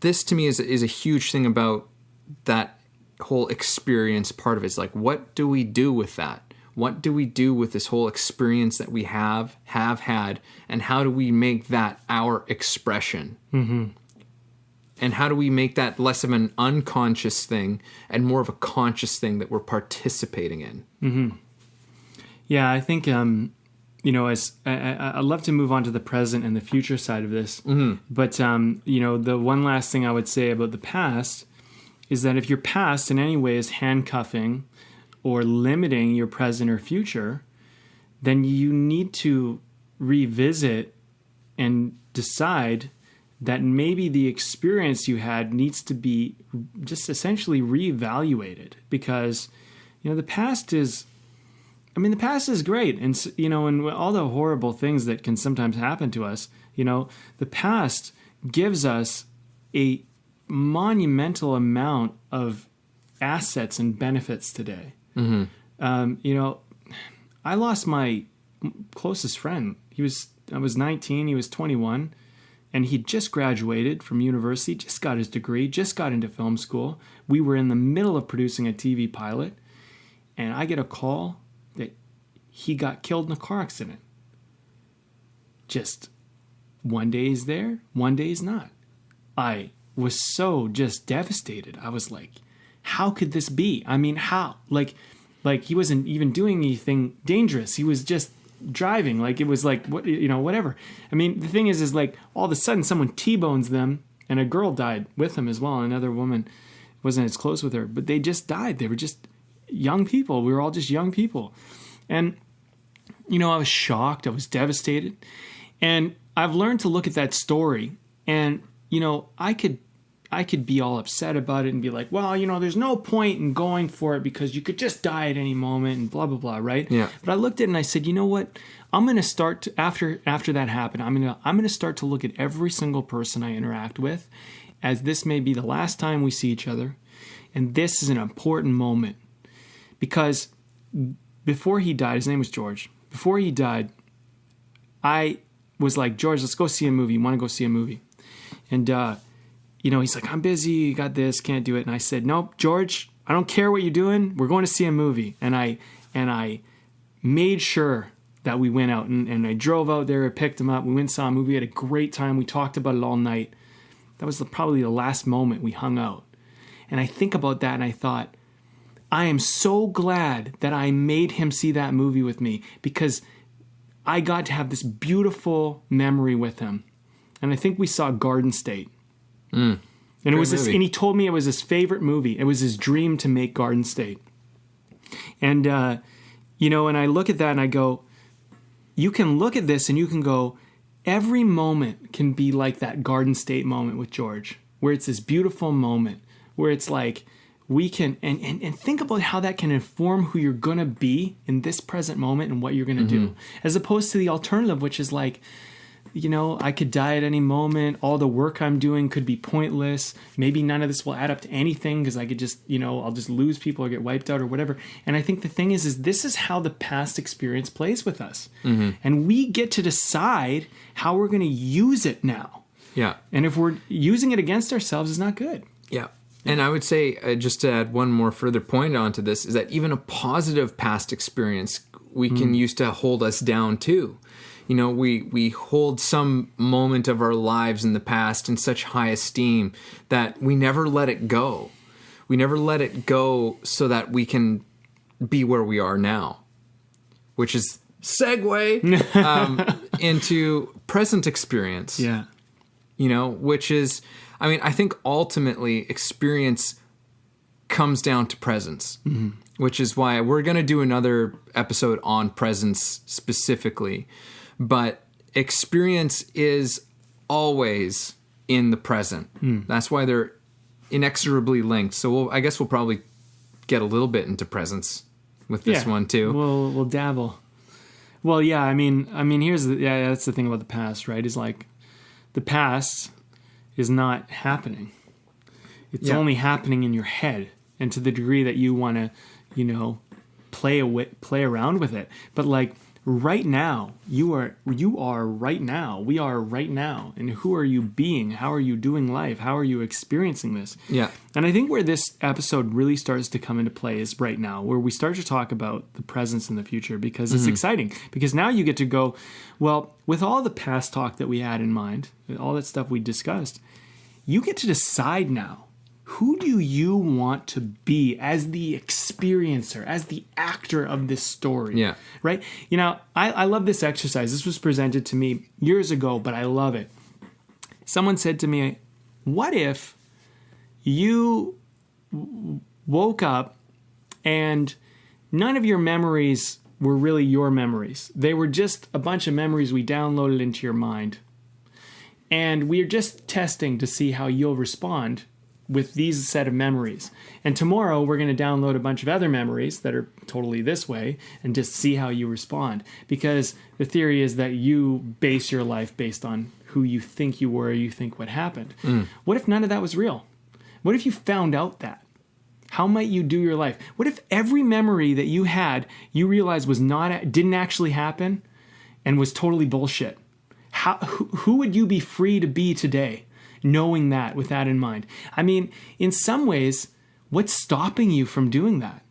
this to me is a huge thing about that whole experience part of it. It's like, what do we do with that? What do we do with this whole experience that we have had, and how do we make that our expression? Mm-hmm. And how do we make that less of an unconscious thing and more of a conscious thing that we're participating in? Mm-hmm. Yeah, I think, as I love to move on to the present and the future side of this. Mm-hmm. But, the one last thing I would say about the past is that if your past in any way is handcuffing or limiting your present or future, then you need to revisit and decide that maybe the experience you had needs to be just essentially reevaluated, because, the past is great. And, and all the horrible things that can sometimes happen to us, the past gives us a monumental amount of assets and benefits today. Mm-hmm. I lost my closest friend. I was 19, he was 21, and he just graduated from university, just got his degree, just got into film school. We were in the middle of producing a TV pilot, and I get a call that he got killed in a car accident. Just one day he's there, one day he's not. I was so just devastated. I was like, how could this be? I mean, how? Like he wasn't even doing anything dangerous. He was just driving. Like, it was like, whatever. I mean, the thing is like, all of a sudden someone T-bones them, and a girl died with him as well. Another woman wasn't as close with her, but they just died. They were just young people. We were all just young people. And, I was shocked. I was devastated. And I've learned to look at that story, and, I could be all upset about it and be like, well, there's no point in going for it because you could just die at any moment and blah, blah, blah, right? Yeah. But I looked at it and I said, you know what? I'm going to start to, after that happened, I'm going to start to look at every single person I interact with as this may be the last time we see each other. And this is an important moment, because before he died, his name was George. Before he died, I was like, George, let's go see a movie. You want to go see a movie? And, he's like, I'm busy, got this, can't do it. And I said, nope, George, I don't care what you're doing. We're going to see a movie. And I made sure that we went out, and I drove out there, picked him up. We went and saw a movie, had a great time. We talked about it all night. That was probably the last moment we hung out. And I think about that and I thought, I am so glad that I made him see that movie with me, because I got to have this beautiful memory with him. And I think we saw Garden State. And it was this, and he told me it was his favorite movie. It was his dream to make Garden State. And, and I look at that and I go, you can look at this and you can go, every moment can be like that Garden State moment with George, where it's this beautiful moment, where it's like, we can, and think about how that can inform who you're going to be in this present moment and what you're going to do, as opposed to the alternative, which is like, I could die at any moment. All the work I'm doing could be pointless. Maybe none of this will add up to anything because I could just, I'll just lose people or get wiped out or whatever. And I think the thing is this is how the past experience plays with us. Mm-hmm. And we get to decide how we're going to use it now. Yeah. And if we're using it against ourselves, it's not good. Yeah. And I would say, just to add one more further point onto this, is that even a positive past experience we can use to hold us down too. We hold some moment of our lives in the past in such high esteem that we never let it go. We never let it go so that we can be where we are now, which is segue into present experience. Yeah. Which is, I think ultimately experience comes down to presence, which is why we're going to do another episode on presence specifically. But experience is always in the present. That's why they're inexorably linked. So I guess we'll probably get a little bit into presence with this one too. We'll dabble. Well, yeah. That's the thing about the past, right? Is like the past is not happening. It's only happening in your head, and to the degree that you want to, play around with it. But like, right now. You are right now. We are right now. And who are you being? How are you doing life? How are you experiencing this? Yeah. And I think where this episode really starts to come into play is right now, where we start to talk about the presence and the future, because it's exciting. Because now you get to go, well, with all the past talk that we had in mind, all that stuff we discussed, you get to decide now. Who do you want to be as the experiencer, as the actor of this story? Yeah. Right? You know, I love this exercise. This was presented to me years ago, but I love it. Someone said to me, what if you woke up and none of your memories were really your memories? They were just a bunch of memories we downloaded into your mind. And we're just testing to see how you'll respond with these set of memories. And tomorrow we're going to download a bunch of other memories that are totally this way and just see how you respond. Because the theory is that you base your life based on who you think you were, you think what happened. What if none of that was real? What if you found out that? How might you do your life? What if every memory that you had, you realized didn't actually happen and was totally bullshit? Who would you be free to be today? Knowing that, with that in mind. I mean, in some ways, what's stopping you from doing that?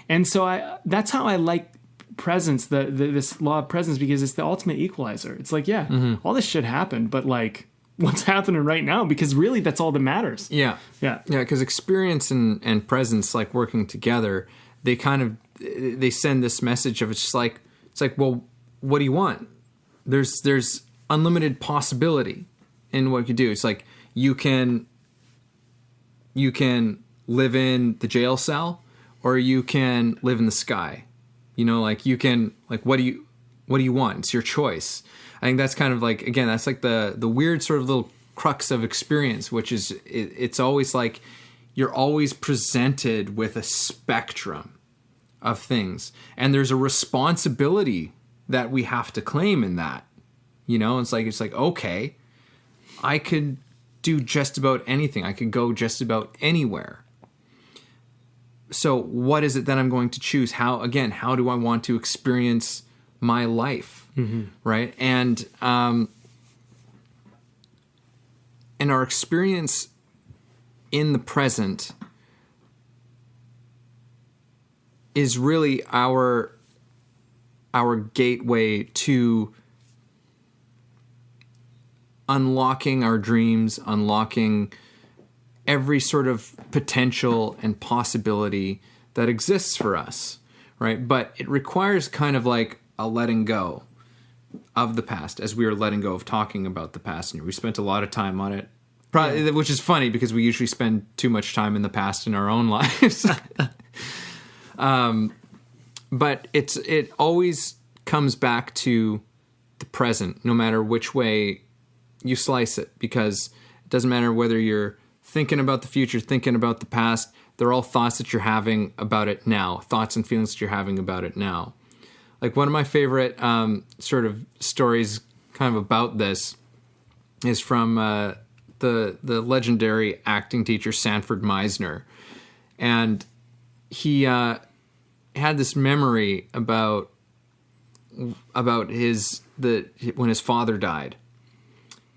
And so that's how I like presence, this law of presence, because it's the ultimate equalizer. It's like, all this shit happened, but like, what's happening right now? Because really, that's all that matters. Yeah. Because experience and presence, like working together, they send this message of it's like, well, what do you want? There's unlimited possibility in what you do. It's like, you can live in the jail cell, or you can live in the sky. You know, like you can, like, what do you want? It's your choice. I think that's kind of like, again, that's like the weird sort of little crux of experience, which is it's always like you're always presented with a spectrum of things, and there's a responsibility that we have to claim in that. You know, it's like okay, I could do just about anything. I could go just about anywhere. So what is it that I'm going to choose? How do I want to experience my life? Right? And our experience in the present is really our gateway to unlocking our dreams, unlocking every sort of potential and possibility that exists for us, right? But it requires kind of like a letting go of the past, as we are letting go of talking about the past. And we spent a lot of time on it, probably, which is funny because we usually spend too much time in the past in our own lives. But it always comes back to the present, no matter which way you slice it, because it doesn't matter whether you're thinking about the future, thinking about the past. They're all thoughts that you're having about it now, thoughts and feelings that you're having about it now. Like one of my favorite sort of stories kind of about this is from the legendary acting teacher Sanford Meisner. And he had this memory about when his father died.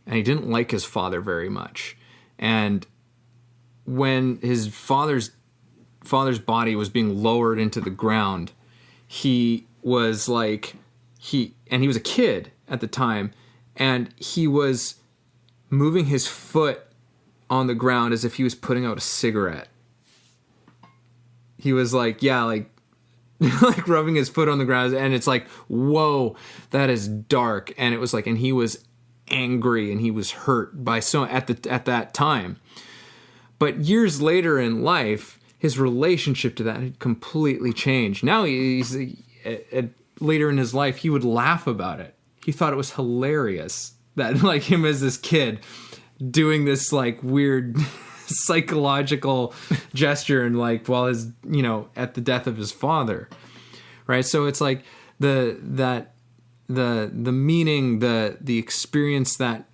And he didn't like his father very much. And when his father's body was being lowered into the ground, he was a kid at the time, and he was moving his foot on the ground as if he was putting out a cigarette. He was like rubbing his foot on the ground, and it's like, whoa, that is dark. And it was like, and he was angry and he was hurt by at that time. But years later in life, his relationship to that had completely changed. Now he's later in his life, he would laugh about it. He thought it was hilarious that like him as this kid doing this like weird psychological gesture and like while his, you know, at the death of his father. Right? So it's like the meaning, the experience that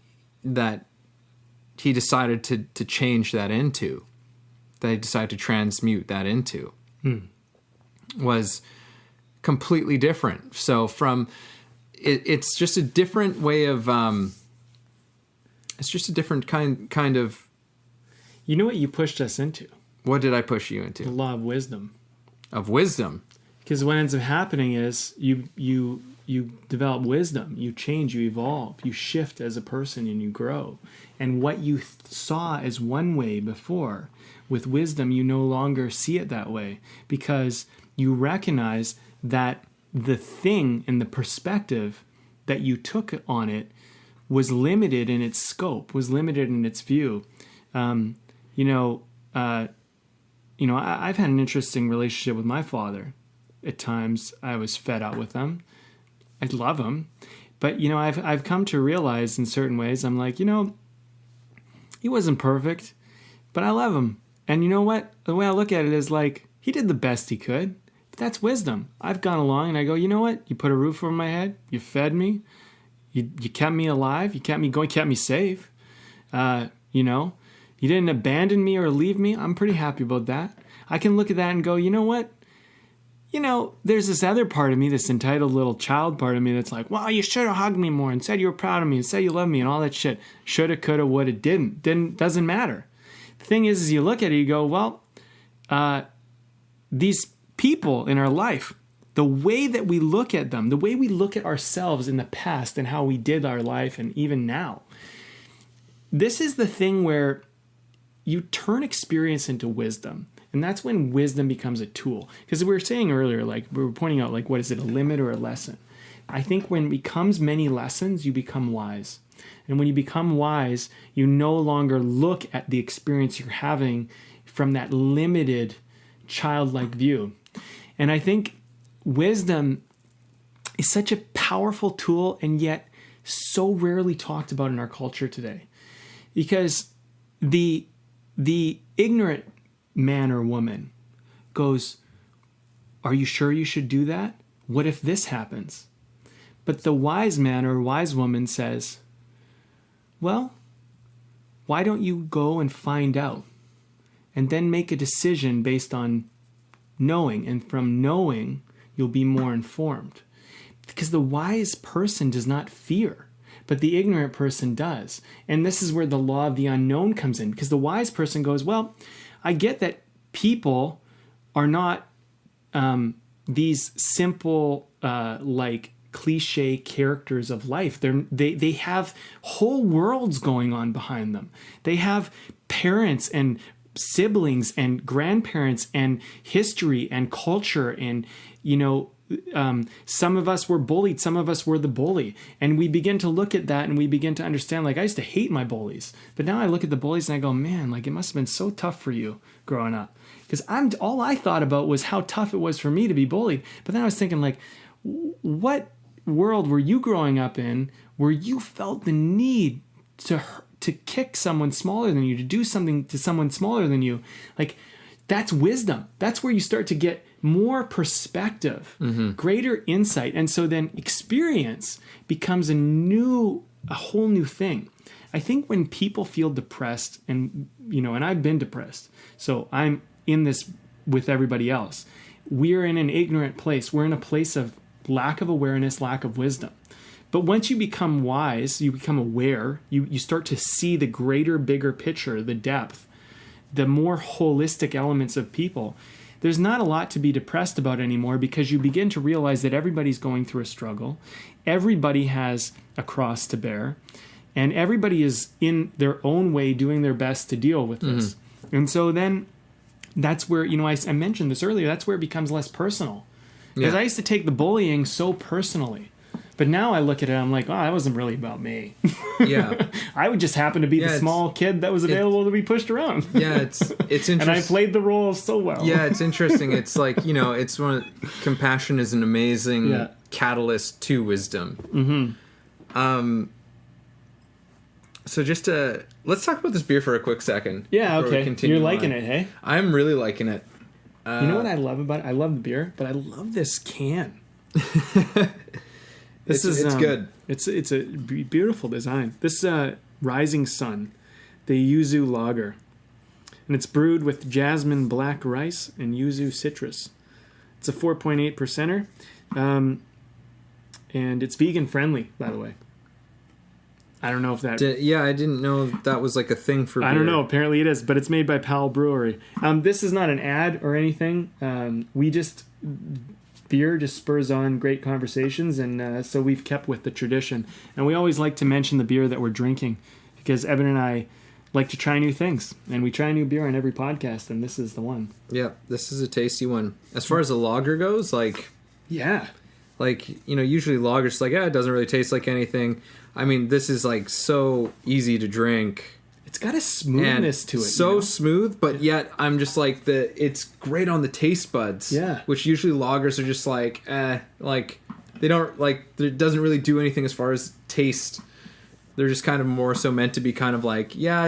he decided to change that into, that he decided to transmute that into, was completely different. So from it's just a different way of it's just a different kind of. You know what you pushed us into? What did I push you The into? law of wisdom. Of wisdom. Because what ends up happening is you develop wisdom, you change, you evolve, you shift as a person, and you grow. And what you saw as one way before, with wisdom, you no longer see it that way, because you recognize that the thing and the perspective that you took on it was limited in its scope, was limited in its view. I've had an interesting relationship with my father. At times, I was fed up with him. I love him, but I've come to realize in certain ways, I'm like, he wasn't perfect, but I love him. And you know what? The way I look at it is like, he did the best he could. But that's wisdom. I've gone along and I go, you know what? You put a roof over my head. You fed me. You kept me alive. You kept me going. Kept me safe. You didn't abandon me or leave me. I'm pretty happy about that. I can look at that and go, you know what? There's this other part of me, this entitled little child part of me that's like, well, you should have hugged me more and said you were proud of me and said you love me and all that shit. Shoulda, coulda, woulda, doesn't matter. The thing is you look at it, you go, well, these people in our life, the way that we look at them, the way we look at ourselves in the past and how we did our life and even now, this is the thing where you turn experience into wisdom. And that's when wisdom becomes a tool. Because we were saying earlier, like we were pointing out, like, what is it, a limit or a lesson? I think when it becomes many lessons, you become wise. And when you become wise, you no longer look at the experience you're having from that limited childlike view. And I think wisdom is such a powerful tool and yet so rarely talked about in our culture today. Because the ignorant man or woman goes, are you sure you should do that? What if this happens? But the wise man or wise woman says, well, why don't you go and find out and then make a decision based on knowing, and from knowing you'll be more informed. Because the wise person does not fear, but the ignorant person does. And this is where the law of the unknown comes in, because the wise person goes, well, I get that people are not these simple like cliche characters of life. They have whole worlds going on behind them. They have parents and siblings and grandparents and history and culture, and some of us were bullied, some of us were the bully, and we begin to look at that and we begin to understand, like, I used to hate my bullies, but now I look at the bullies and I go, man, like, it must have been so tough for you growing up, because all I thought about was how tough it was for me to be bullied. But then I was thinking, like, what world were you growing up in where you felt the need to kick someone smaller than you, to do something to someone smaller than you? Like, that's wisdom. That's where you start to get more perspective, greater insight. And so then experience becomes a whole new thing. I think when people feel depressed, and I've been depressed, so I'm in this with everybody else. We're in an ignorant place. We're in a place of lack of awareness, lack of wisdom. But once you become wise, you become aware, you start to see the greater, bigger picture, the depth, the more holistic elements of people. There's not a lot to be depressed about anymore, because you begin to realize that everybody's going through a struggle. Everybody has a cross to bear, and everybody is in their own way doing their best to deal with this. And so then that's where, I mentioned this earlier, that's where it becomes less personal. Because I used to take the bullying so personally. But now I look at it, I'm like, oh, that wasn't really about me. Yeah. I would just happen to be the small kid that was available to be pushed around. Yeah, it's interesting. And I played the role so well. Yeah, it's interesting. It's like, it's compassion is an amazing catalyst to wisdom. So let's talk about this beer for a quick second. Yeah, okay. You're liking it, hey? I'm really liking it. You know what I love about it? I love the beer, but I love this can. It's good. It's a beautiful design. This Rising Sun, the yuzu lager, and it's brewed with jasmine black rice and yuzu citrus. It's a 4.8%er, and it's vegan friendly, by the way. I don't know if that... I didn't know that was like a thing for beer. I don't know. Apparently it is, but it's made by Powell Brewery. This is not an ad or anything. Beer just spurs on great conversations, and so we've kept with the tradition. And we always like to mention the beer that we're drinking, because Evan and I like to try new things, and we try new beer on every podcast, and this is the one. Yeah, this is a tasty one. As far as a lager goes, yeah, usually lagers it doesn't really taste like anything. I mean, this is so easy to drink. It's got a smoothness to it. So smooth, but yet I'm just it's great on the taste buds. Yeah. Which usually lagers are just they don't it doesn't really do anything as far as taste. They're just kind of more so meant to be kind of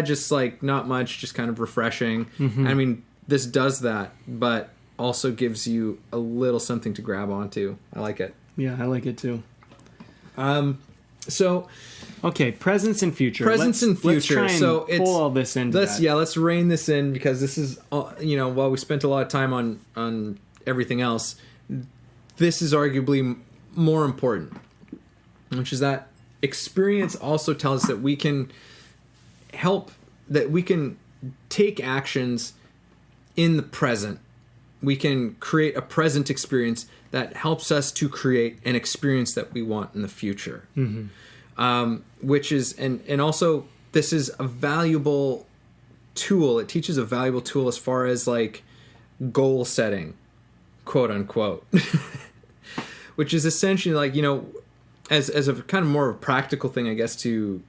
just not much, just kind of refreshing. Mm-hmm. I mean, this does that, but also gives you a little something to grab onto. I like it. Yeah, I like it too. So, okay, presence and future. Let's try and so pull all this into that. Yeah, let's rein this in, because this is, while we spent a lot of time on everything else, this is arguably more important, which is that experience also tells us that we can take actions in the present. We can create a present experience that helps us to create an experience that we want in the future. Mm-hmm. Which is, and also this is a valuable tool. It teaches a valuable tool as far as goal setting, quote unquote, which is essentially as a kind of more of a practical thing, I guess, to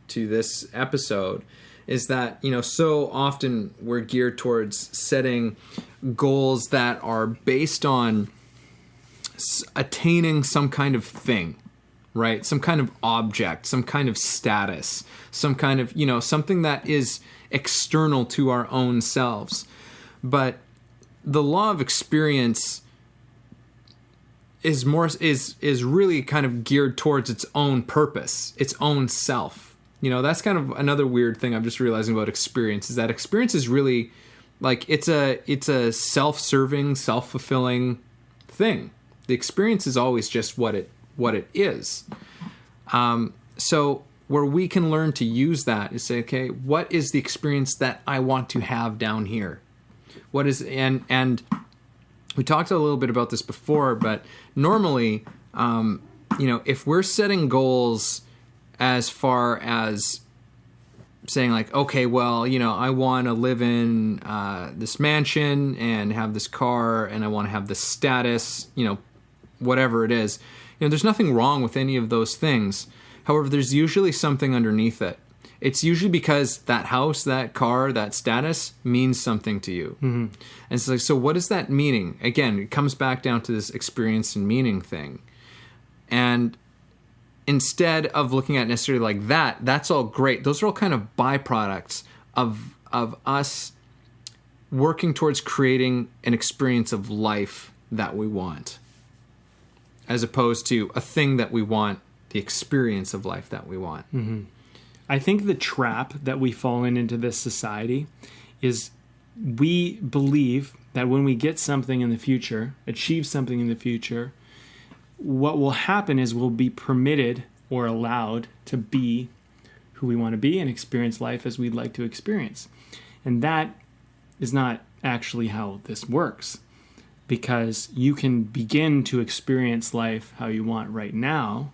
this episode, is that, so often we're geared towards setting goals that are based on attaining some kind of thing, right? Some kind of object, some kind of status, some kind of, something that is external to our own selves. But the law of experience is really kind of geared towards its own purpose, its own self. That's kind of another weird thing I'm just realizing about experience, is that experience is really it's a self-serving, self-fulfilling thing. The experience is always just what it is. So where we can learn to use that is say, okay, what is the experience that I want to have down here? What is, and we talked a little bit about this before, but normally, if we're setting goals as far as saying okay, well, I want to live in this mansion and have this car, and I want to have this status, whatever it is, there's nothing wrong with any of those things. However, there's usually something underneath it. It's usually because that house, that car, that status means something to you. Mm-hmm. And it's so what is that meaning? Again, it comes back down to this experience and meaning thing. And instead of looking at necessarily that's all great. Those are all kind of byproducts of us working towards creating an experience of life that we want, as opposed to a thing that we want, the experience of life that we want. Mm-hmm. I think the trap that we fall into this society is we believe that when we get something in the future, achieve something in the future, what will happen is we'll be permitted or allowed to be who we want to be and experience life as we'd like to experience. And that is not actually how this works, because you can begin to experience life how you want right now.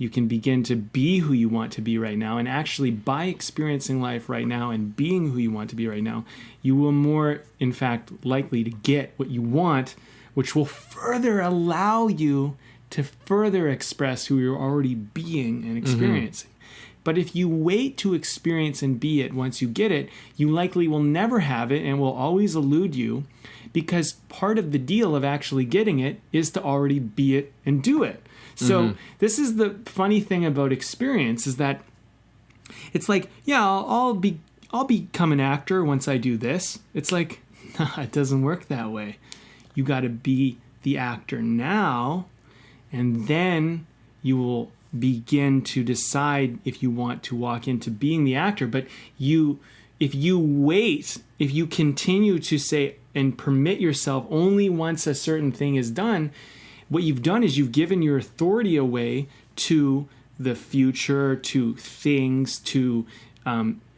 You can begin to be who you want to be right now. And actually, by experiencing life right now and being who you want to be right now, you will more, in fact, likely to get what you want, which will further allow you to further express who you're already being and experiencing. Mm-hmm. But if you wait to experience and be it once you get it, you likely will never have it and will always elude you, because part of the deal of actually getting it is to already be it and do it. So this is the funny thing about experience, is that it's I'll become an actor once I do this. It's nah, it doesn't work that way. You got to be the actor now, and then you will begin to decide if you want to walk into being the actor. But if you continue to say and permit yourself only once a certain thing is done, what you've done is you've given your authority away to the future, to things, to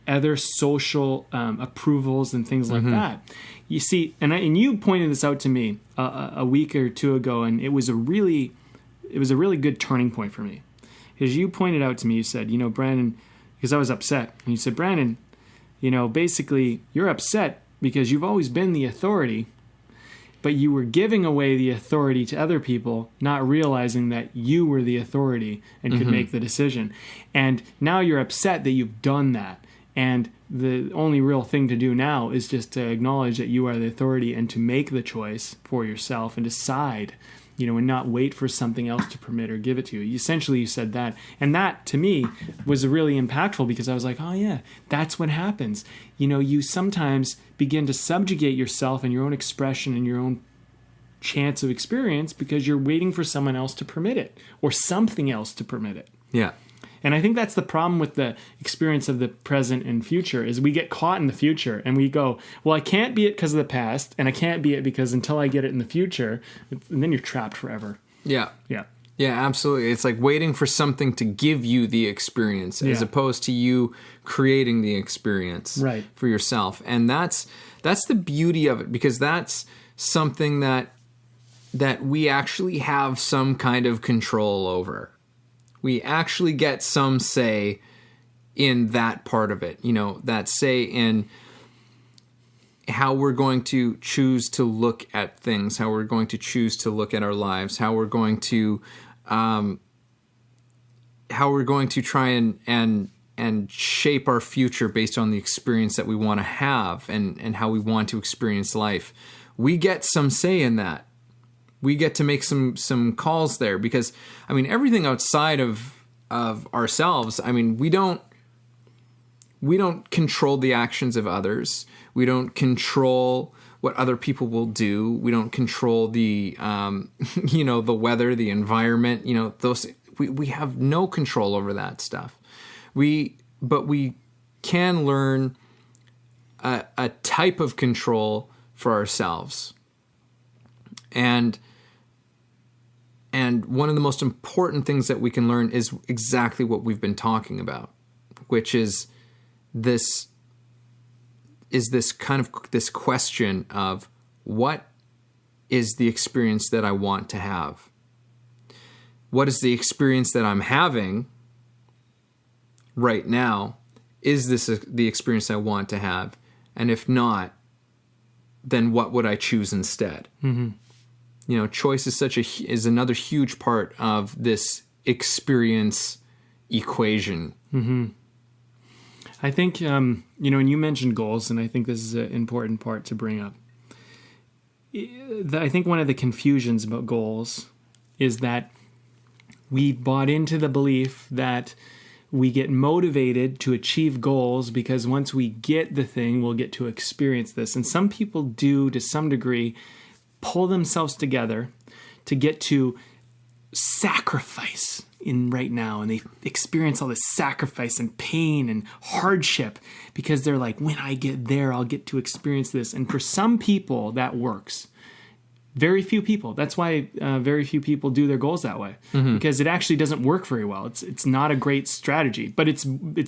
other social approvals and things like that. You see, and you pointed this out to me a week or two ago, and it was a really good turning point for me. Because you pointed out to me, you said, Brandon, because I was upset, and you said, Brandon, basically you're upset because you've always been the authority, but you were giving away the authority to other people, not realizing that you were the authority and could make the decision. And now you're upset that you've done that. And the only real thing to do now is just to acknowledge that you are the authority and to make the choice for yourself and decide, and not wait for something else to permit or give it to you. Essentially, you said that. And that, to me, was really impactful because I was like, oh, yeah, that's what happens. You sometimes begin to subjugate yourself and your own expression and your own chance of experience because you're waiting for someone else to permit it or something else to permit it. Yeah. And I think that's the problem with the experience of the present and future is we get caught in the future and we go, well, I can't be it because of the past and I can't be it because until I get it in the future, and then you're trapped forever. Yeah. Yeah. Yeah, absolutely. It's like waiting for something to give you the experience as opposed to you creating the experience for yourself. And that's the beauty of it because that's something that we actually have some kind of control over. We actually get some say in that part of it, that say in how we're going to choose to look at things, how we're going to choose to look at our lives, how we're going to try and shape our future based on the experience that we want to have and how we want to experience life. We get some say in that. We get to make some calls there because, everything outside of ourselves, we don't control the actions of others. We don't control what other people will do. We don't control the, the weather, the environment, those, we have no control over that stuff. But we can learn a type of control for ourselves. And one of the most important things that we can learn is exactly what we've been talking about, which is this question of what is the experience that I want to have? What is the experience that I'm having right now? Is this the experience I want to have? And if not, then what would I choose instead? Mm-hmm. Choice is another huge part of this experience equation. Mm-hmm. I think, and you mentioned goals, and I think this is an important part to bring up. I think one of the confusions about goals is that we bought into the belief that we get motivated to achieve goals because once we get the thing, we'll get to experience this. And some people do, to some degree, pull themselves together to get to sacrifice in right now, and they experience all this sacrifice and pain and hardship because they're like, when I get there, I'll get to experience this. And for some people, that works. Very few people. That's why very few people do their goals that way, because it actually doesn't work very well. It's not a great strategy, but it's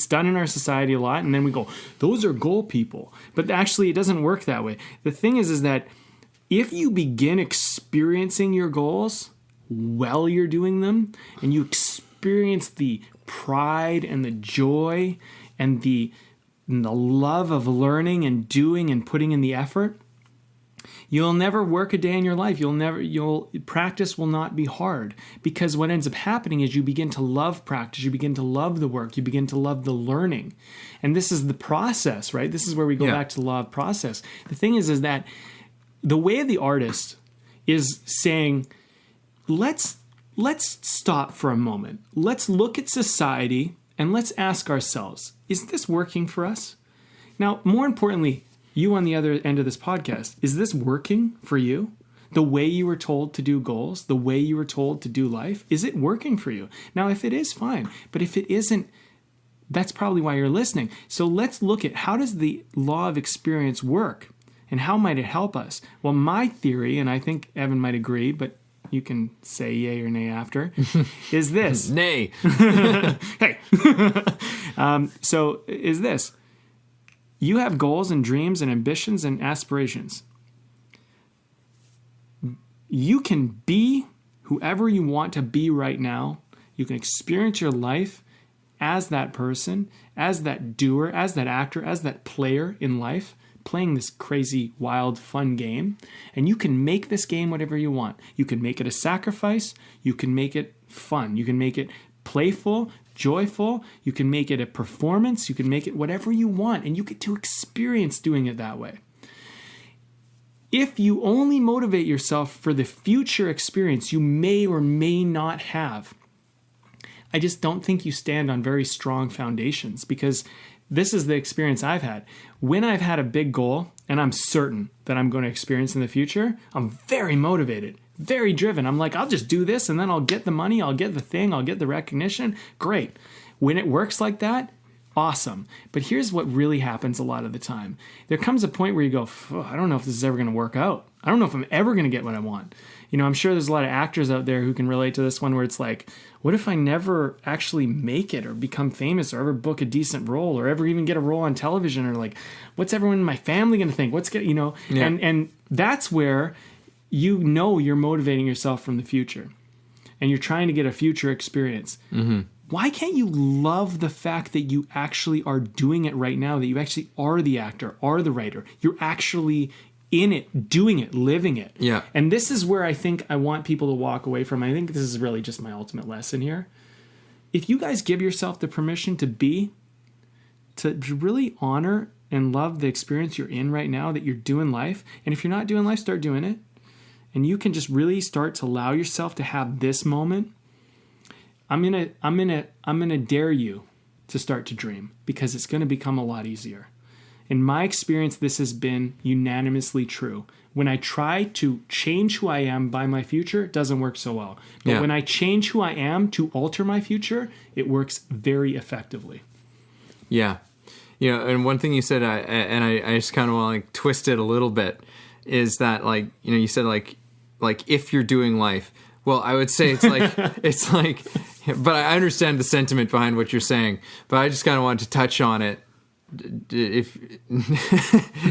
done in our society a lot. And then we go, those are goal people. But actually, it doesn't work that way. The thing is that if you begin experiencing your goals while you're doing them, and you experience the pride and the joy and the love of learning and doing and putting in the effort, you'll never work a day in your life. Practice will not be hard, because what ends up happening is you begin to love practice. You begin to love the work. You begin to love the learning. And this is the process, right? This is where we go back to the law of process. The thing is that the way of the artist is saying, let's stop for a moment. Let's look at society and let's ask ourselves, is this working for us? Now, more importantly, you on the other end of this podcast, is this working for you? The way you were told to do goals, the way you were told to do life, is it working for you? Now, if it is, fine. But if it isn't, that's probably why you're listening. So let's look at, how does the law of experience work? And how might it help us? Well, my theory, and I think Evan might agree, but want, you can say yay or nay after, is this. Nay. Hey. So is this. You have goals and dreams and ambitions and aspirations. You can be whoever you want to be right now. You can experience your life as that person, as that doer, as that actor, as that player in life, playing this crazy, wild, fun game. And you can make this game whatever you want. You can make it a sacrifice. You can make it fun. You can make it playful, joyful. You can make it a performance. You can make it whatever you want. And you get to experience doing it that way. If you only motivate yourself for the future experience you may or may not have, I just don't think you stand on very strong foundations, because this is the experience I've had. When I've had a big goal and I'm certain that I'm going to experience in the future, I'm very motivated, very driven. I'm like, I'll just do this and then I'll get the money, I'll get the thing, I'll get the recognition. Great. When it works like that, awesome. But here's what really happens a lot of the time. There comes a point where you go, I don't know if this is ever going to work out. I don't know if I'm ever going to get what I want. You know, I'm sure there's a lot of actors out there who can relate to this one, where it's like, what if I never actually make it or become famous or ever book a decent role or ever even get a role on television? Or like, what's everyone in my family going to think? Yeah. And that's where you're motivating yourself from the future and you're trying to get a future experience. Mm-hmm. Why can't you love the fact that you actually are doing it right now, that you actually are the actor, are the writer? You're actually in it, doing it, living it. Yeah. And this is where I think I want people to walk away from. I think this is really just my ultimate lesson here. If you guys give yourself the permission to really honor and love the experience you're in right now, that you're doing life, and if you're not doing life, start doing it. And you can just really start to allow yourself to have this moment. I'm gonna dare you to start to dream, because it's gonna become a lot easier. In my experience, this has been unanimously true. When I try to change who I am by my future, it doesn't work so well. But when I change who I am to alter my future, it works very effectively. Yeah. You know, and one thing you said, I just kind of want to like twist it a little bit, is that like, you know, you said like if you're doing life. Well, I would say it's like, but I understand the sentiment behind what you're saying, but I just kind of wanted to touch on it. If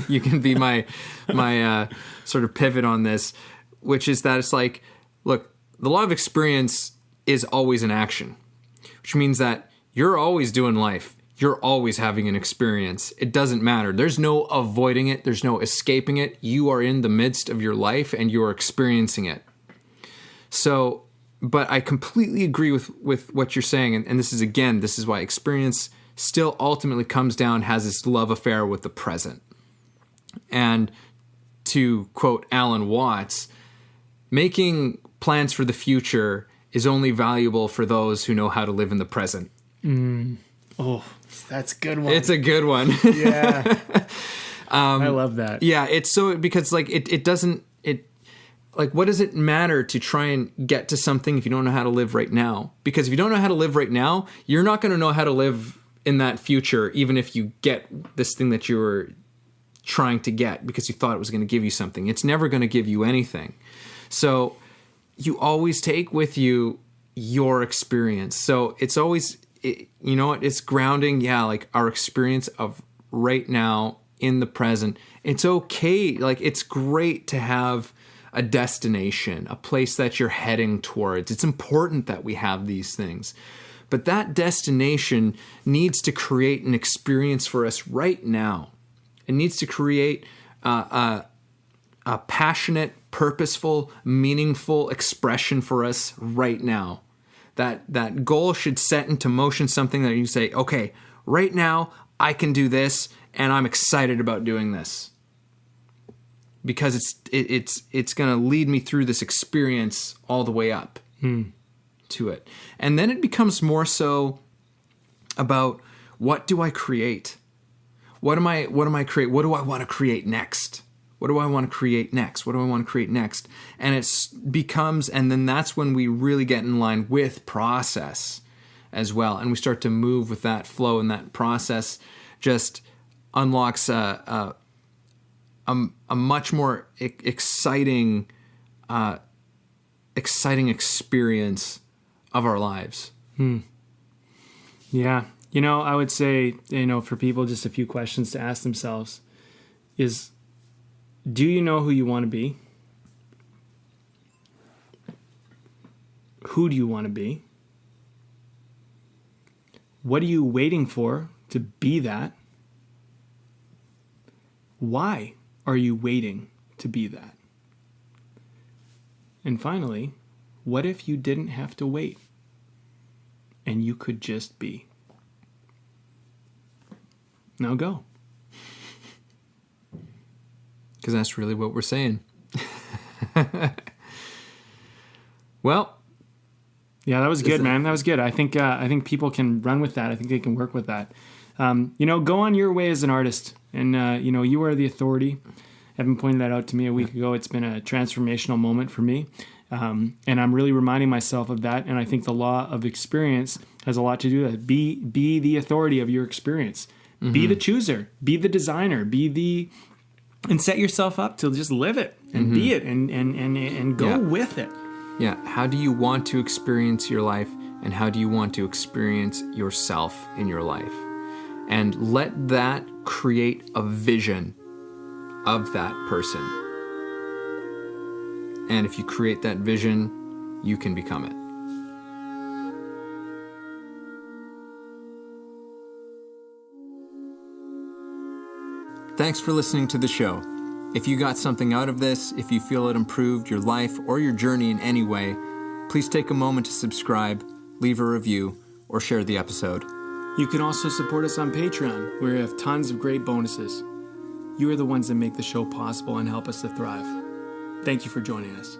you can be my sort of pivot on this, which is that it's like, look, the law of experience is always in action, which means that you're always doing life. You're always having an experience. It doesn't matter. There's no avoiding it. There's no escaping it. You are in the midst of your life and you're experiencing it. So, but I completely agree with what you're saying. And this is why experience still ultimately comes down, has this love affair with the present. And to quote Alan Watts, making plans for the future is only valuable for those who know how to live in the present. Oh, that's a good one. It's a good one. Yeah. I love that. Yeah, it's so, because like it doesn't, like, what does it matter to try and get to something if you don't know how to live right now? Because if you don't know how to live right now, you're not going to know how to live in that future, even if you get this thing that you were trying to get because you thought it was going to give you something. It's never going to give you anything. So you always take with you your experience. So it's always, you know what, it's grounding. Yeah, like our experience of right now in the present. It's okay. Like, it's great to have a destination, a place that you're heading towards. It's important that we have these things. But that destination needs to create an experience for us right now. It needs to create a passionate, purposeful, meaningful expression for us right now. That goal should set into motion something that you say, okay, right now I can do this and I'm excited about doing this. Because it's going to lead me through this experience all the way up to it. And then it becomes more so about, what do I create? What do I want to create next? What do I want to create next? What do I want to create next? And it becomes, and then that's when we really get in line with process as well. And we start to move with that flow, and that process just unlocks a much more exciting exciting experience of our lives. Yeah. I would say, for people, just a few questions to ask themselves is, do you know who you want to be? Who do you want to be? What are you waiting for to be that? Why are you waiting to be that? And finally, what if you didn't have to wait and you could just be? Now go. Because that's really what we're saying. Well, yeah, that was good, man. That was good. I think people can run with that. I think they can work with that. Go on your way as an artist, and you are the authority. Evan pointed that out to me a week ago. It's been a transformational moment for me, and I'm really reminding myself of that. And I think the law of experience has a lot to do with that. Be the authority of your experience. Mm-hmm. Be the chooser. Be the designer. And set yourself up to just live it and be it and go with it. Yeah. How do you want to experience your life, and how do you want to experience yourself in your life? And let that create a vision of that person. And if you create that vision, you can become it. Thanks for listening to the show. If you got something out of this, if you feel it improved your life or your journey in any way, please take a moment to subscribe, leave a review, or share the episode. You can also support us on Patreon, where we have tons of great bonuses. You are the ones that make the show possible and help us to thrive. Thank you for joining us.